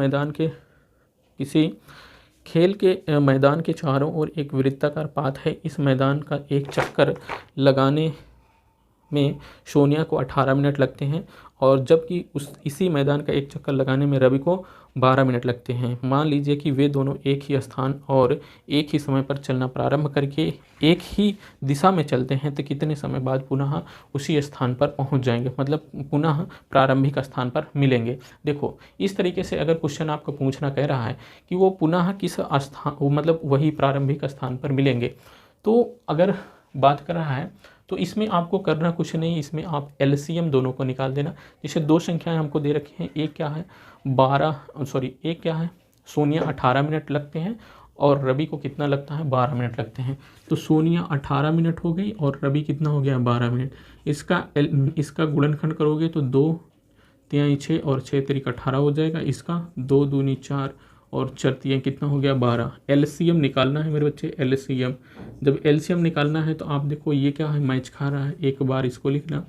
मैदान के चारों ओर एक वृत्ताकार पाथ है। इस मैदान का एक चक्कर लगाने में सोनिया को 18 मिनट लगते हैं और जबकि इसी मैदान का एक चक्कर लगाने में रवि को 12 मिनट लगते हैं। मान लीजिए कि वे दोनों एक ही स्थान और एक ही समय पर चलना प्रारंभ करके एक ही दिशा में चलते हैं तो कितने समय बाद पुनः उसी स्थान पर पहुंच जाएंगे, मतलब पुनः प्रारंभिक स्थान पर मिलेंगे। देखो, इस तरीके से अगर क्वेश्चन आपको पूछना कह रहा है कि वो पुनः किस स्थान, मतलब वही प्रारंभिक स्थान पर मिलेंगे, तो अगर बात कर रहा है तो इसमें आपको करना कुछ नहीं, इसमें आप एलसीएम दोनों को निकाल देना। जैसे 2 संख्याएं हमको दे रखी हैं, एक क्या है सोनिया 18 मिनट लगते हैं और रवि को कितना लगता है, 12 मिनट लगते हैं। तो सोनिया 18 मिनट हो गई और रवि कितना हो गया, 12 मिनट। इसका गुणनखंड करोगे तो 2 × 6 और 6 × 18 हो जाएगा। इसका 2 दूनी 4 और 4 × 3 कितना हो गया, 12। एलसीएम निकालना है मेरे बच्चे, एलसीएम। जब एलसीएम निकालना है तो आप देखो ये क्या है, मैच खा रहा है, एक बार इसको लिखना।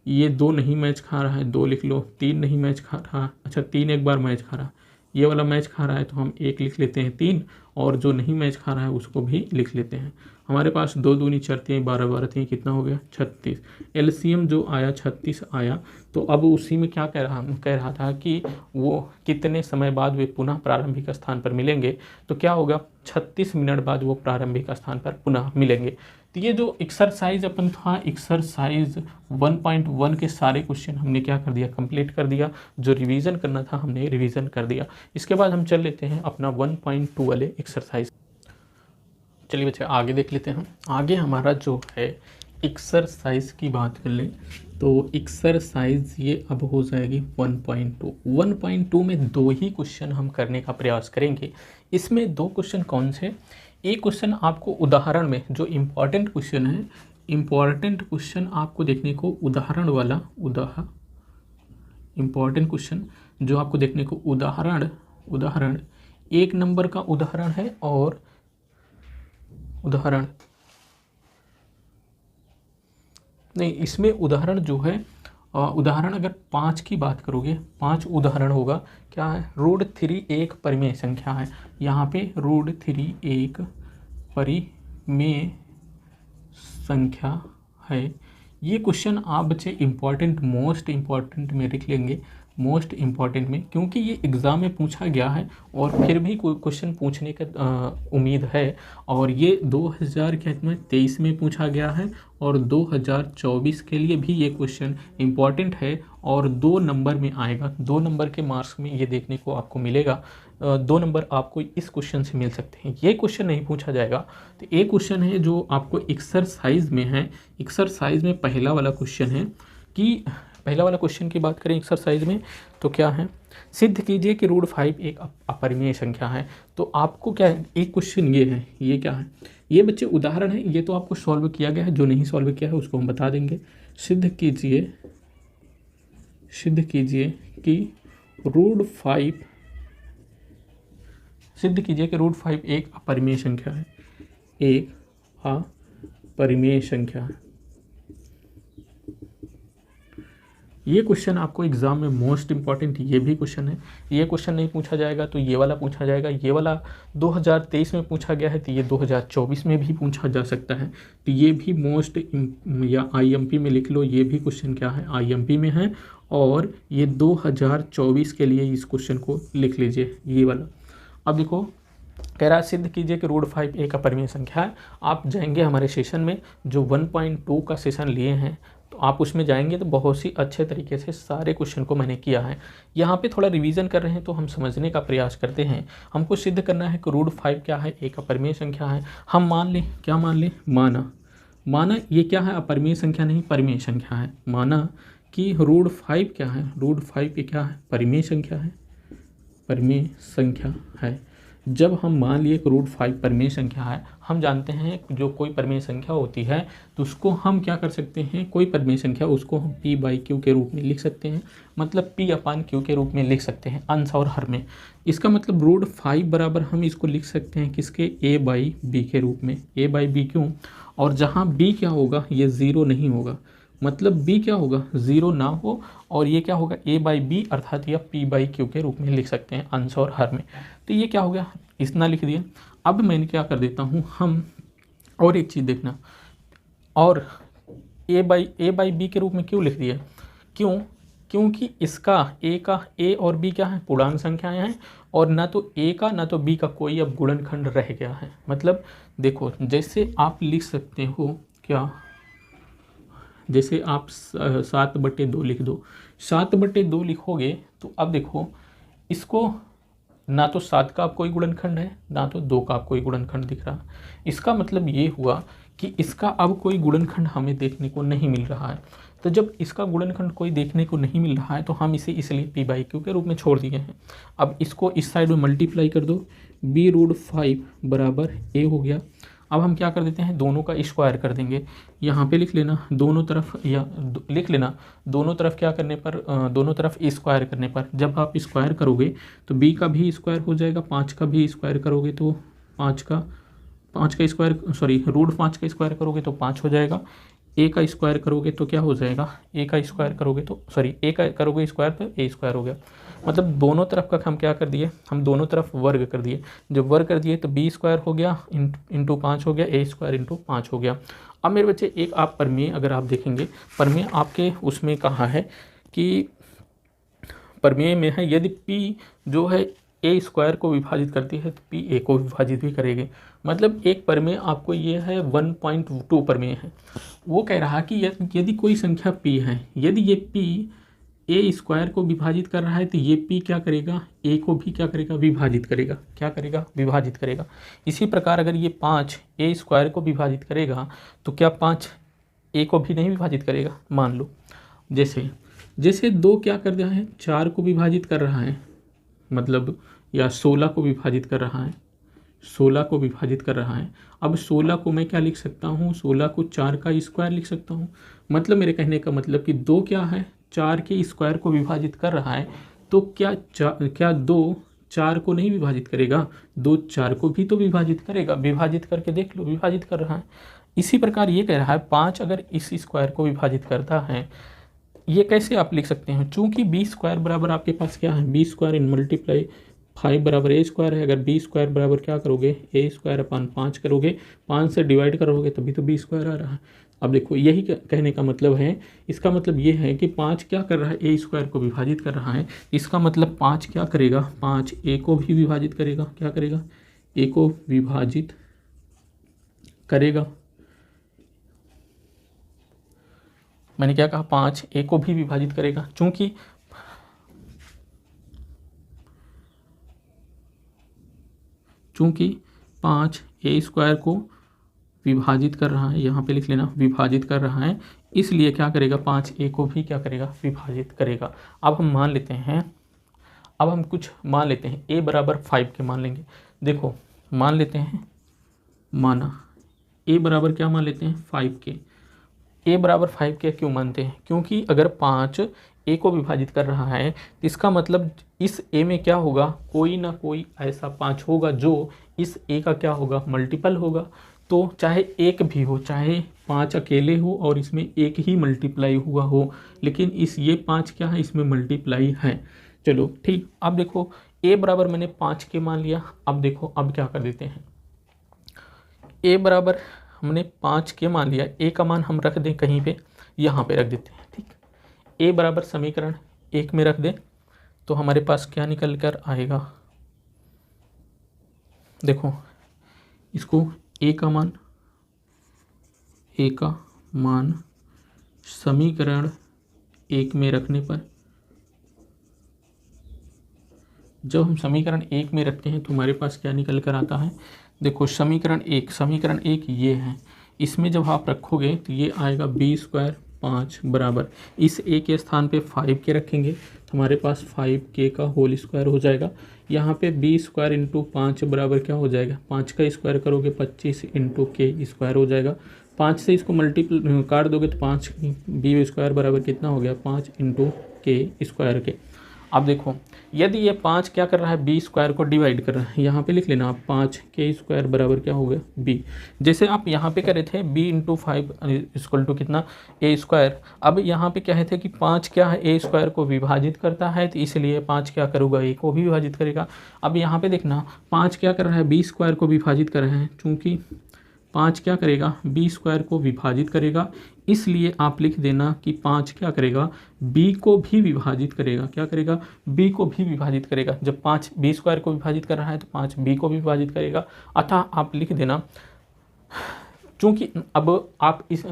ये 2 नहीं मैच खा रहा है, 2 लिख लो। 3 नहीं मैच खा रहा, अच्छा 3 एक बार मैच खा रहा, ये वाला मैच खा रहा है तो हम 1 लिख लेते हैं 3, और जो नहीं मैच खा रहा है उसको भी लिख लेते हैं। हमारे पास 2 दूनी 4 3 12 12 3 कितना हो गया, 36। एलसीएम जो आया 36 आया। तो अब उसी में क्या कह रहा था कि वो कितने समय बाद वे पुनः प्रारंभिक स्थान पर मिलेंगे, तो क्या होगा, 36 मिनट बाद वो प्रारंभिक स्थान पर पुनः मिलेंगे। तो ये जो एक्सरसाइज अपन था, एक्सरसाइज 1.1 के सारे क्वेश्चन हमने क्या कर दिया, कंप्लीट कर दिया। जो रिवीजन करना था हमने रिवीजन कर दिया। इसके बाद हम चल लेते हैं अपना 1.2 वाले एक्सरसाइज। चलिए बच्चे आगे देख लेते हैं। आगे हमारा जो है एक्सरसाइज की बात कर लें तो एक्सरसाइज ये अब हो जाएगी 1.2। 1.2 में 2 ही क्वेश्चन हम करने का प्रयास करेंगे। इसमें 2 क्वेश्चन कौन से, एक क्वेश्चन आपको उदाहरण में जो इम्पॉर्टेंट क्वेश्चन है, इम्पॉर्टेंट क्वेश्चन आपको देखने को उदाहरण वाला इम्पॉर्टेंट क्वेश्चन जो आपको देखने को उदाहरण 1 नंबर का उदाहरण है, और उदाहरण नहीं, इसमें उदाहरण जो है उदाहरण अगर 5 की बात करोगे, 5 उदाहरण होगा। क्या है, √3 एक परिमेय संख्या है। यहाँ पे √3 एक परिमेय संख्या है। ये क्वेश्चन आप बच्चे मोस्ट इम्पॉर्टेंट में लिख लेंगे, मोस्ट इम्पॉर्टेंट में, क्योंकि ये एग्ज़ाम में पूछा गया है और फिर भी कोई क्वेश्चन पूछने का उम्मीद है। और ये 2023 में पूछा गया है और 2024 के लिए भी ये क्वेश्चन इम्पॉर्टेंट है और 2 नंबर में आएगा। 2 नंबर के मार्क्स में ये देखने को आपको मिलेगा। 2 नंबर आपको इस क्वेश्चन से मिल सकते हैं। ये क्वेश्चन नहीं पूछा जाएगा। तो एक क्वेश्चन है जो आपको एक्सरसाइज में है। एक्सरसाइज में पहला वाला क्वेश्चन है कि पहला वाला क्वेश्चन की बात करें एक्सरसाइज में तो क्या है, सिद्ध कीजिए कि √5 एक अपरिमेय संख्या है। तो आपको क्या है, एक क्वेश्चन ये है, ये क्या है, ये बच्चे उदाहरण है, ये तो आपको सॉल्व किया गया है, जो नहीं सॉल्व किया है उसको हम बता देंगे। सिद्ध कीजिए कि √5 एक अपरिमेय संख्या है, एक अपरिमेय संख्या है। ये क्वेश्चन आपको एग्जाम में मोस्ट इंपॉर्टेंट ये भी क्वेश्चन है। ये क्वेश्चन नहीं पूछा जाएगा तो ये वाला पूछा जाएगा। ये वाला 2023 में पूछा गया है तो ये 2024 में भी पूछा जा सकता है। तो ये भी मोस्ट या आईएमपी में लिख लो, ये भी क्वेश्चन क्या है, आईएमपी में है। और ये 2024 के लिए इस क्वेश्चन को लिख लीजिए, ये वाला। अब देखो कह रहा है सिद्ध कीजिए कि रूट 5 एक अपरिमेय संख्या है। आप जाएंगे हमारे सेशन में जो 1.2 का सेशन लिए हैं, तो आप उसमें जाएंगे तो बहुत ही अच्छे तरीके से सारे क्वेश्चन को मैंने किया है। यहाँ पे थोड़ा रिवीजन कर रहे हैं तो हम समझने का प्रयास करते हैं। हमको सिद्ध करना है कि रूट 5 क्या है, एक अपरिमेय संख्या है। हम मान लें, क्या मान लें, माना ये क्या है, अपरिमेय संख्या नहीं परिमेय संख्या है। माना कि रूट 5 क्या है, रूट 5 ये क्या है, परिमेय संख्या है, परिमेय संख्या है। जब हम मान लिए कि रूट 5 परिमेय संख्या है, हम जानते हैं जो कोई परिमेय संख्या होती है तो उसको हम क्या कर सकते हैं, कोई परिमेय संख्या उसको हम p/q के रूप में लिख सकते हैं, मतलब p/q के रूप में लिख सकते हैं अंश और हर में। इसका मतलब रूट 5 बराबर हम इसको लिख सकते हैं किसके, a/b के रूप में। a/b क्यों, और जहाँ b क्या होगा, ये 0 नहीं होगा, मतलब b क्या होगा, 0 ना हो, और ये क्या होगा, a/b अर्थात यह p/q के रूप में लिख सकते हैं अंश और हर में। तो ये क्या हो गया, इतना लिख दिया। अब मैंने क्या कर देता हूँ, हम और एक चीज़ देखना, और a/b के रूप में क्यों लिख दिया, क्योंकि इसका a और b क्या है, पूर्णांक संख्याएं हैं, और ना तो a का ना तो b का कोई अब गुणनखंड रह गया है। मतलब देखो, जैसे आप लिख सकते हो क्या, जैसे आप 7/2 लिख दो, 7/2 लिखोगे तो अब देखो, इसको ना तो 7 का आप कोई गुणनखंड है, ना तो 2 का आप कोई गुणनखंड दिख रहा। इसका मतलब ये हुआ कि इसका अब कोई गुणनखंड हमें देखने को नहीं मिल रहा है। तो जब इसका गुणनखंड कोई देखने को नहीं मिल रहा है तो हम इसे इसलिए p/q के रूप में छोड़ दिए हैं। अब इसको इस साइड में मल्टीप्लाई कर दो, b√5 बराबर a हो गया। अब हम क्या कर देते हैं, दोनों का स्क्वायर कर देंगे। यहाँ पे लिख लेना दोनों तरफ, या लिख लेना दोनों तरफ क्या करने पर, दोनों तरफ स्क्वायर करने पर, जब आप स्क्वायर करोगे तो b का भी स्क्वायर हो जाएगा, 5 का भी स्क्वायर करोगे तो 5 का स्क्वायर, सॉरी रूट 5 का स्क्वायर करोगे तो 5 हो जाएगा। a का स्क्वायर करोगे तो क्या हो जाएगा, a का स्क्वायर करोगे तो, सॉरी a का करोगे स्क्वायर तो a स्क्वायर हो गया। मतलब दोनों तरफ का हम क्या कर दिए, हम दोनों तरफ वर्ग कर दिए। जब वर्ग कर दिए तो b स्क्वायर हो गया इंटू 5 हो गया, a स्क्वायर इंटू 5 हो गया। अब मेरे बच्चे एक आप प्रमेय अगर आप देखेंगे, प्रमेय आपके उसमें कहा है कि प्रमेय में है यदि p जो है a स्क्वायर को विभाजित करती है तो p a को विभाजित भी करेगी। मतलब एक प्रमेय आपको ये है 1.2 प्रमेय है। वो कह रहा कि यदि कोई संख्या p है, यदि ये p a स्क्वायर को विभाजित कर रहा है तो ये p क्या करेगा, a को भी क्या करेगा, विभाजित करेगा। क्या करेगा, विभाजित करेगा। इसी प्रकार अगर ये 5 a स्क्वायर को विभाजित करेगा तो क्या 5 a को भी नहीं विभाजित करेगा। मान लो जैसे 2 क्या कर रहा है, 4 को विभाजित कर रहा है, मतलब या 16 को विभाजित कर रहा है, 16 को विभाजित कर रहा है। अब 16 को मैं क्या लिख सकता हूँ, 16 को 4 का स्क्वायर लिख सकता हूँ। मतलब मेरे कहने का मतलब कि 2 क्या है, 4 के स्क्वायर को विभाजित कर रहा है, तो क्या 2 4 को नहीं विभाजित करेगा, 2 4 को भी तो विभाजित करेगा। विभाजित करके देख लो, विभाजित कर रहा है। इसी प्रकार ये कह रहा है 5 अगर इस स्क्वायर को विभाजित करता है, ये कैसे आप लिख सकते हैं, चूंकि b स्क्वायर बराबर आपके पास क्या है, b स्क्वायर इन मल्टीप्लाई 5 बराबर a स्क्वायर है। अगर b स्क्वायर बराबर क्या करोगे, a स्क्वायर अपन 5 करोगे, 5 से डिवाइड करोगे तभी तो b स्क्वायर आ रहा है। अब देखो यही कहने का मतलब है, इसका मतलब ये है कि 5 क्या कर रहा है, a स्क्वायर को विभाजित कर रहा है। इसका मतलब 5 क्या करेगा, 5 a को भी विभाजित करेगा। क्या करेगा, a को विभाजित करेगा। मैंने क्या कहा, 5 a को भी विभाजित करेगा। चूंकि 5 a स्क्वायर को विभाजित कर रहा है, यहाँ पे लिख लेना विभाजित कर रहा है, इसलिए क्या करेगा, 5 a को भी क्या करेगा, विभाजित करेगा। अब हम मान लेते हैं, अब हम कुछ मान लेते हैं, a बराबर 5 के मान लेंगे। देखो मान लेते हैं, माना a बराबर क्या मान लेते हैं, 5 के। a बराबर 5 के क्यों मानते हैं, क्योंकि अगर 5 a को विभाजित कर रहा है तो इसका मतलब इस a में क्या होगा, कोई ना कोई ऐसा 5 होगा जो इस a का क्या होगा, मल्टीपल होगा। तो चाहे एक भी हो, चाहे 5 अकेले हो और इसमें एक ही मल्टीप्लाई हुआ हो, लेकिन ये 5 क्या है, इसमें मल्टीप्लाई है। चलो ठीक। अब देखो a बराबर मैंने 5 के मान लिया। अब देखो अब क्या कर देते हैं, a बराबर हमने 5 के मान लिया, a का मान हम रख दें कहीं पे, यहाँ पे रख देते हैं। ठीक, a बराबर समीकरण 1 में रख दें तो हमारे पास क्या निकल कर आएगा, देखो इसको ए का मान समीकरण 1 में रखने पर, जब हम समीकरण 1 में रखते हैं तो हमारे पास क्या निकल कर आता है। देखो समीकरण एक ये है, इसमें जब आप रखोगे तो ये आएगा b² 5 बराबर, इस a के स्थान पे 5 के रखेंगे तो हमारे पास 5k का होल स्क्वायर हो जाएगा। यहाँ पे b² इंटू 5 बराबर क्या हो जाएगा, 5 का स्क्वायर करोगे 25 इंटू के स्क्वायर हो जाएगा। 5 से इसको मल्टीपल काट दोगे तो 5 b² बराबर कितना हो गया, 5 इंटू के स्क्वायर के। अब देखो यदि ये 5 क्या कर रहा है, b² को डिवाइड कर रहा है, यहाँ पे लिख लेना आप 5k² बराबर क्या हो गया b। जैसे आप यहाँ पे करे थे b इंटू 5 इक्वल टू कितना, a²। अब यहाँ पे क्या है थे कि 5 क्या है, a² को विभाजित करता है, तो इसलिए 5 क्या करूँगा, a को भी विभाजित करेगा। अब यहाँ पे देखना 5 क्या कर रहा है, b² को विभाजित कर रहे हैं, चूँकि 5 क्या करेगा, b² को विभाजित करेगा, इसलिए आप लिख देना कि 5 क्या करेगा, b को भी विभाजित करेगा। क्या करेगा, b को भी विभाजित करेगा। जब 5 b² को विभाजित कर रहा है तो 5 b को भी विभाजित करेगा। अतः आप लिख देना, चूँकि अब आप इस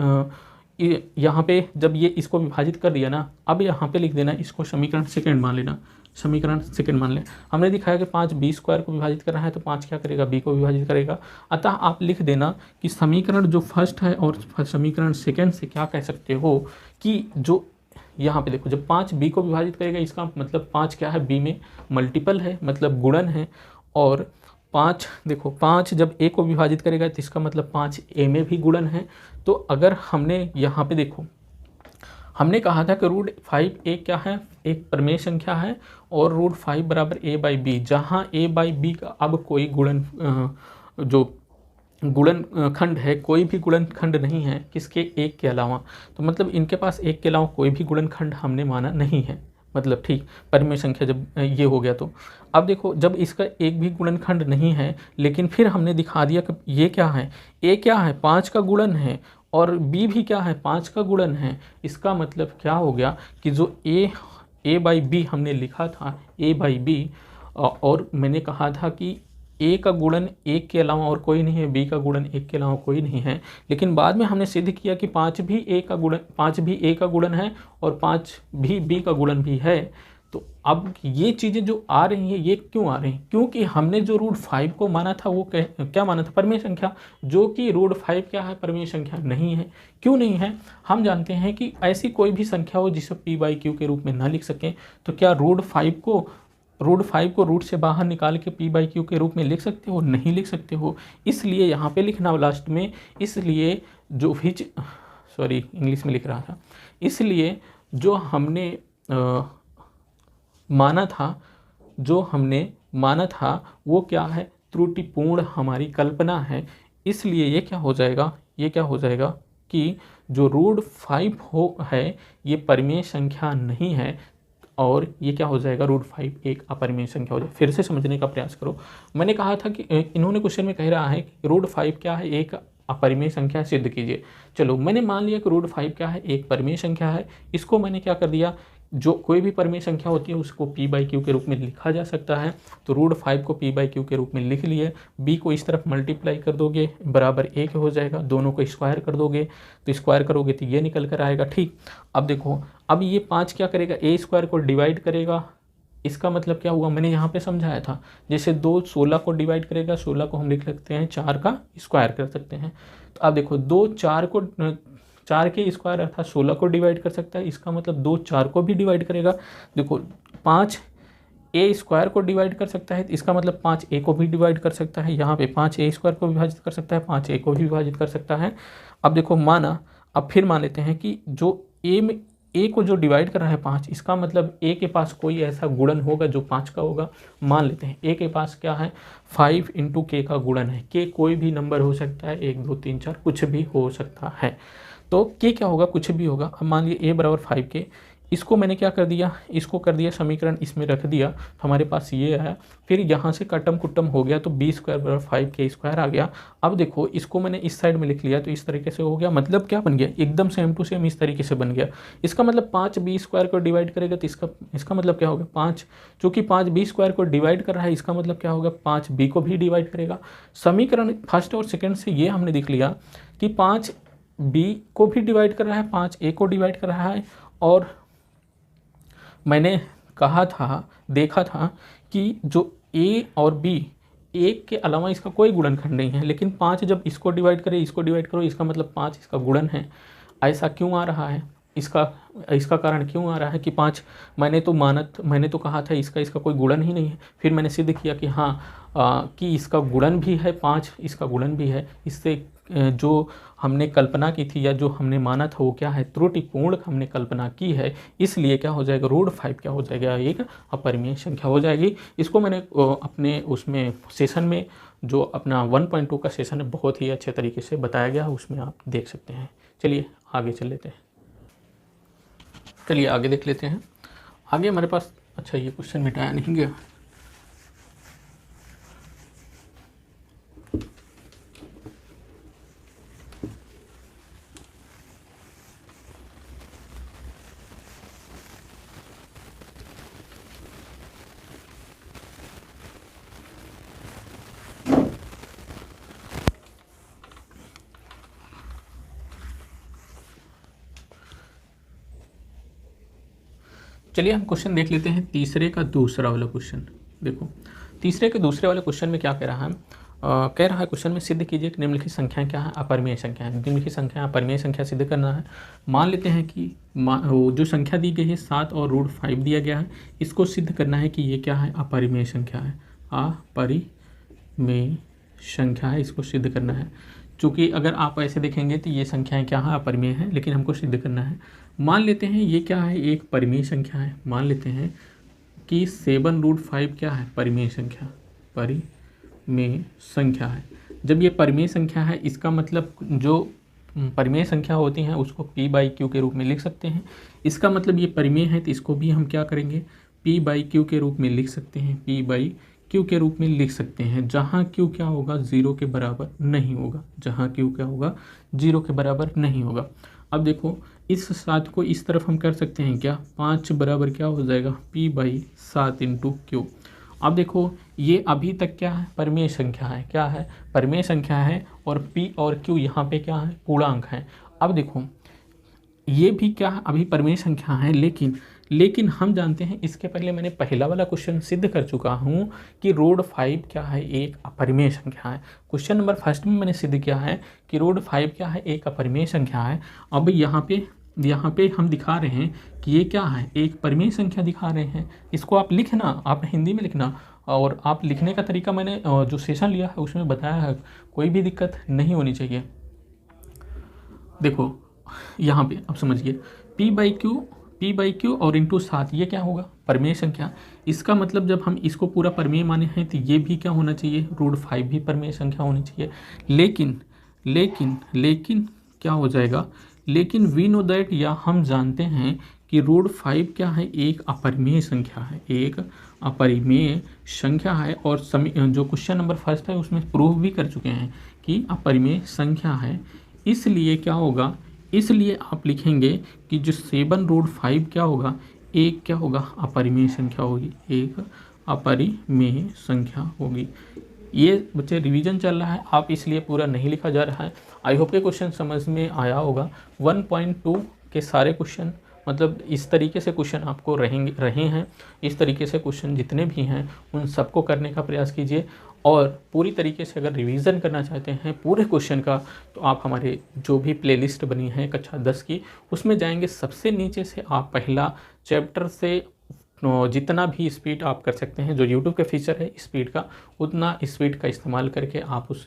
यहाँ पे जब ये इसको विभाजित कर दिया ना, अब यहाँ पे लिख देना इसको समीकरण सेकंड मान लेना, समीकरण सेकंड मान लें। हमने दिखाया कि 5 b² को विभाजित कर रहा है तो 5 क्या करेगा, b को विभाजित करेगा। अतः आप लिख देना कि समीकरण जो फर्स्ट है और समीकरण सेकंड से क्या कह सकते हो कि जो यहाँ पे देखो जब 5 b को विभाजित करेगा, इसका मतलब 5 क्या है, b में मल्टीपल है, मतलब गुणन है। और 5 देखो 5 जब a को विभाजित करेगा तो इसका मतलब 5 a में भी गुणन है। तो अगर हमने यहाँ पे देखो हमने कहा था कि √5a क्या है, एक परिमेय संख्या है, और √5 बराबर a/b, जहाँ a/b का अब कोई जो गुणनखंड है, कोई भी गुणनखंड नहीं है किसके, एक के अलावा। तो मतलब इनके पास एक के अलावा कोई भी गुणनखंड हमने माना नहीं है, मतलब ठीक परिमेय संख्या जब ये हो गया। तो अब देखो जब इसका एक भी गुणनखंड नहीं है, लेकिन फिर हमने दिखा दिया कि ये क्या है, a क्या है, 5 का गुणन है, और b भी क्या है, 5 का गुणन है। इसका मतलब क्या हो गया कि जो a/b हमने लिखा था, a/b, और मैंने कहा था कि a का गुणन एक के अलावा और कोई नहीं है, b का गुणन एक के अलावा कोई नहीं है। लेकिन बाद में हमने सिद्ध किया कि 5 भी a का गुणन है और 5 भी b का गुणन भी है। तो अब ये चीज़ें जो आ रही हैं, ये क्यों आ रही हैं, क्योंकि हमने जो √5 को माना था वो क्या माना था, परिमेय संख्या, जो कि √5 क्या है, परिमेय संख्या नहीं है। क्यों नहीं है, हम जानते हैं कि ऐसी कोई भी संख्या हो जिसे p/q के रूप में ना लिख सकें, तो क्या √5 को रूट से बाहर निकाल के p/q के रूप में लिख सकते हो, नहीं लिख सकते हो। इसलिए यहाँ पे लिखना लास्ट में, इसलिए जो इंग्लिश में लिख रहा था, इसलिए जो हमने माना था वो क्या है, त्रुटिपूर्ण हमारी कल्पना है। इसलिए ये क्या हो जाएगा कि जो √5 है ये परिमेय संख्या नहीं है, और ये क्या हो जाएगा, √5 एक अपरिमेय संख्या हो जाएगा। फिर से समझने का प्रयास करो। मैंने कहा था कि इन्होंने क्वेश्चन में कह रहा है कि √5 क्या है, एक अपरिमेय संख्या सिद्ध कीजिए। चलो मैंने मान लिया कि √5 क्या है, एक परिमेय संख्या है। इसको मैंने क्या कर दिया, जो कोई भी परिमेय संख्या होती है उसको p/q के रूप में लिखा जा सकता है। तो √5 को p/q के रूप में लिख लिए, b को इस तरफ मल्टीप्लाई कर दोगे बराबर 1 हो जाएगा, दोनों को स्क्वायर कर दोगे, तो स्क्वायर करोगे तो ये निकल कर आएगा। ठीक, अब देखो अब ये 5 क्या करेगा, a² को डिवाइड करेगा। इसका मतलब क्या हुआ, मैंने यहाँ पे समझाया था, जैसे 2 16 को डिवाइड करेगा, 16 को हम लिख सकते हैं 4 का स्क्वायर कर सकते हैं। तो अब देखो 2 4 के स्क्वायर अर्थात 16 को डिवाइड कर सकता है, इसका मतलब 2 4 को भी डिवाइड करेगा। देखो 5 a² को डिवाइड कर सकता है, इसका मतलब 5 a को भी डिवाइड कर सकता है। यहाँ पे 5 a² को विभाजित कर सकता है, 5 a को भी विभाजित कर सकता है। अब देखो माना, अब फिर मान लेते हैं कि जो a को जो डिवाइड कर रहा है 5, इसका मतलब a के पास कोई ऐसा गुणन होगा जो 5 का होगा। मान लेते हैं a के पास क्या है, 5 इंटू k का गुणन है। k कोई भी नंबर हो सकता है, 1 2 3 4 कुछ भी हो सकता है। तो k क्या होगा, कुछ भी होगा। अब मान लीजिए a बराबर 5k, इसको मैंने क्या कर दिया, इसको कर दिया समीकरण इसमें रख दिया, तो हमारे पास ये आया। फिर यहाँ से कटम कुटम हो गया तो बी स्क्वायर बराबर 5k² आ गया। अब देखो इसको मैंने इस साइड में लिख लिया तो इस तरीके से हो गया। मतलब क्या बन गया, एकदम सेम टू सेम इस तरीके से बन गया। इसका मतलब 5b² को डिवाइड करेगा तो इसका मतलब क्या होगा 5, चूँकि 5b² को डिवाइड कर रहा है इसका मतलब क्या होगा 5b को भी डिवाइड करेगा। समीकरण फर्स्ट और सेकेंड से ये हमने देख लिया कि 5b को भी डिवाइड कर रहा है, 5a को डिवाइड कर रहा है। और मैंने कहा था, देखा था कि जो a और b, एक के अलावा इसका कोई गुणनखंड नहीं है, लेकिन 5 जब इसको डिवाइड करे इसको डिवाइड करो इसका मतलब 5 इसका गुणन है। ऐसा क्यों आ रहा है, इसका कारण क्यों आ रहा है कि 5, मैंने तो कहा था इसका कोई गुणन ही नहीं है। फिर मैंने सिद्ध किया कि हाँ कि इसका गुणन भी है, 5 इसका गुणन भी है। इससे जो हमने कल्पना की थी या जो हमने माना था वो क्या है, त्रुटिपूर्ण हमने कल्पना की है। इसलिए क्या हो जाएगा, रूट 5 क्या हो जाएगा, एक अपरिमेय संख्या हो जाएगी। इसको मैंने अपने उसमें सेशन में जो अपना 1.2 का सेशन है बहुत ही अच्छे तरीके से बताया गया है, उसमें आप देख सकते हैं। चलिए आगे चल लेते हैं, चलिए आगे देख लेते हैं। आगे हमारे पास, अच्छा ये क्वेश्चन मिटाया नहीं गया, चलिए हम क्वेश्चन देख लेते हैं। तीसरे का दूसरा वाला क्वेश्चन देखो, तीसरे के दूसरे वाले क्वेश्चन में क्या कह रहा है, कह रहा है क्वेश्चन में सिद्ध कीजिए कि निम्नलिखित संख्याएं क्या है, अपरिमेय संख्या है। निम्नलिखित संख्या अपरिमेय संख्या सिद्ध करना है। मान लेते हैं कि जो संख्या दी गई है 7 और रूट 5 दिया गया है, इसको सिद्ध करना है कि ये क्या है, अपरिमेय संख्या है। अपरिमेय संख्या है, इसको सिद्ध करना है। चूँकि अगर आप ऐसे देखेंगे तो ये संख्याएं क्या है, अपरिमेय है, लेकिन हमको सिद्ध करना है। मान लेते हैं ये क्या है, एक परिमेय संख्या है। मान लेते हैं कि 7√5 क्या है, परिमेय संख्या, परिमेय संख्या है। जब ये परिमेय संख्या है इसका मतलब जो परिमेय संख्या होती हैं उसको p/q के रूप में लिख सकते हैं। इसका मतलब ये परिमेय है तो इसको भी हम क्या करेंगे, p/q के रूप में लिख सकते हैं, p/q के रूप में लिख सकते हैं, जहाँ q क्या होगा 0 के बराबर नहीं होगा, जहाँ q क्या होगा 0 के बराबर नहीं होगा। अब देखो इस 7 को इस तरफ हम कर सकते हैं क्या, 5 बराबर क्या हो जाएगा p/7 × q। अब देखो ये अभी तक क्या है, परिमेय संख्या है, क्या है, परिमेय संख्या है, और p और q यहाँ पे क्या है, पूर्णांक है। अब देखो ये भी क्या है, अभी परिमेय संख्या है, लेकिन हम जानते हैं, इसके पहले मैंने पहला वाला क्वेश्चन सिद्ध कर चुका हूँ कि रूट 5 क्या है, एक अपरिमेय संख्या है। क्वेश्चन नंबर फर्स्ट में मैंने सिद्ध किया है कि रूट 5 क्या है, एक अपरिमेय संख्या है। अब यहाँ पे हम दिखा रहे हैं कि ये क्या है, एक परिमेय संख्या दिखा रहे हैं। इसको आप लिखना, आप हिंदी में लिखना, और आप लिखने का तरीका मैंने जो सेशन लिया है उसमें बताया है, कोई भी दिक्कत नहीं होनी चाहिए। देखो यहाँ पे अब समझिए, p/q और इंटू 7 ये क्या होगा, परिमेय संख्या। इसका मतलब जब हम इसको पूरा परिमेय माने हैं तो ये भी क्या होना चाहिए, रूट 5 भी परिमेय संख्या होनी चाहिए। लेकिन क्या हो जाएगा, लेकिन वी नो दैट, या हम जानते हैं कि रूट 5 क्या है, एक अपरिमेय संख्या है, एक अपरिमेय संख्या है। और जो क्वेश्चन नंबर फर्स्ट है उसमें प्रूव भी कर चुके हैं कि अपरिमेय संख्या है। इसलिए क्या होगा, इसलिए आप लिखेंगे कि जो 7√5 क्या होगा, एक क्या होगा, अपरिमेय संख्या होगी, एक अपरिमेय संख्या होगी। ये बच्चे रिवीजन चल रहा है, आप इसलिए पूरा नहीं लिखा जा रहा है। आई होप के क्वेश्चन समझ में आया होगा। 1.2 के सारे क्वेश्चन, मतलब इस तरीके से क्वेश्चन आपको रहे हैं, इस तरीके से क्वेश्चन जितने भी हैं उन सबको करने का प्रयास कीजिए। और पूरी तरीके से अगर रिवीजन करना चाहते हैं पूरे क्वेश्चन का, तो आप हमारे जो भी प्लेलिस्ट बनी है कक्षा 10 की, उसमें जाएंगे। सबसे नीचे से आप पहला चैप्टर से जितना भी स्पीड आप कर सकते हैं, जो यूट्यूब का फीचर है स्पीड का, उतना स्पीड का इस्तेमाल करके आप उस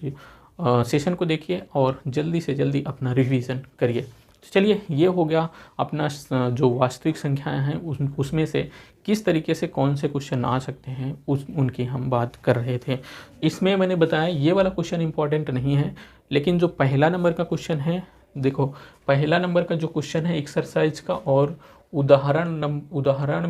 सेशन को देखिए और जल्दी से जल्दी अपना रिवीजन करिए। तो चलिए, ये हो गया अपना जो वास्तविक संख्याएं हैं उसमें से किस तरीके से कौन से क्वेश्चन आ सकते हैं उनकी हम बात कर रहे थे। इसमें मैंने बताया ये वाला क्वेश्चन इंपॉर्टेंट नहीं है, लेकिन जो पहला नंबर का क्वेश्चन है, देखो पहला नंबर का जो क्वेश्चन है एक्सरसाइज का, और उदाहरण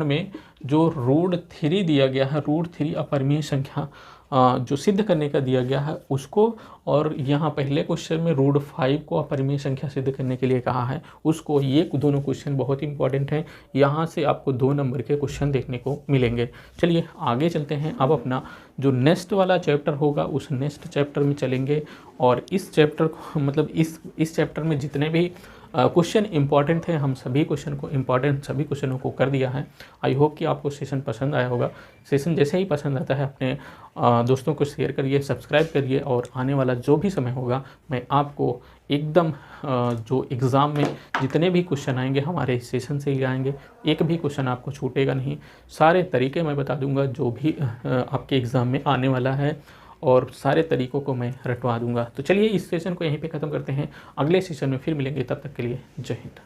में जो रूट 3 दिया गया है, रूट 3 अपरिमेय संख्या जो सिद्ध करने का दिया गया है उसको, और यहाँ पहले क्वेश्चन में रूट 5 को अपरिमेय संख्या सिद्ध करने के लिए कहा है उसको, ये दोनों क्वेश्चन बहुत इंपॉर्टेंट हैं। यहाँ से आपको 2 नंबर के क्वेश्चन देखने को मिलेंगे। चलिए आगे चलते हैं। अब अपना जो नेक्स्ट वाला चैप्टर होगा उस नेक्स्ट चैप्टर में चलेंगे, और इस चैप्टर को मतलब इस चैप्टर में जितने भी क्वेश्चन इंपॉर्टेंट थे हम सभी सभी क्वेश्चनों को कर दिया है। आई होप कि आपको सेशन पसंद आया होगा। सेशन जैसे ही पसंद आता है अपने दोस्तों को शेयर करिए, सब्सक्राइब करिए, और आने वाला जो भी समय होगा मैं आपको एकदम जो एग्ज़ाम में जितने भी क्वेश्चन आएंगे हमारे इस सेशन से ही आएंगे, एक भी क्वेश्चन आपको छूटेगा नहीं। सारे तरीके मैं बता दूंगा जो भी आपके एग्ज़ाम में आने वाला है, और सारे तरीकों को मैं रटवा दूंगा। तो चलिए इस सेशन को यहीं पे ख़त्म करते हैं, अगले सेशन में फिर मिलेंगे, तब तक के लिए जय हिंद।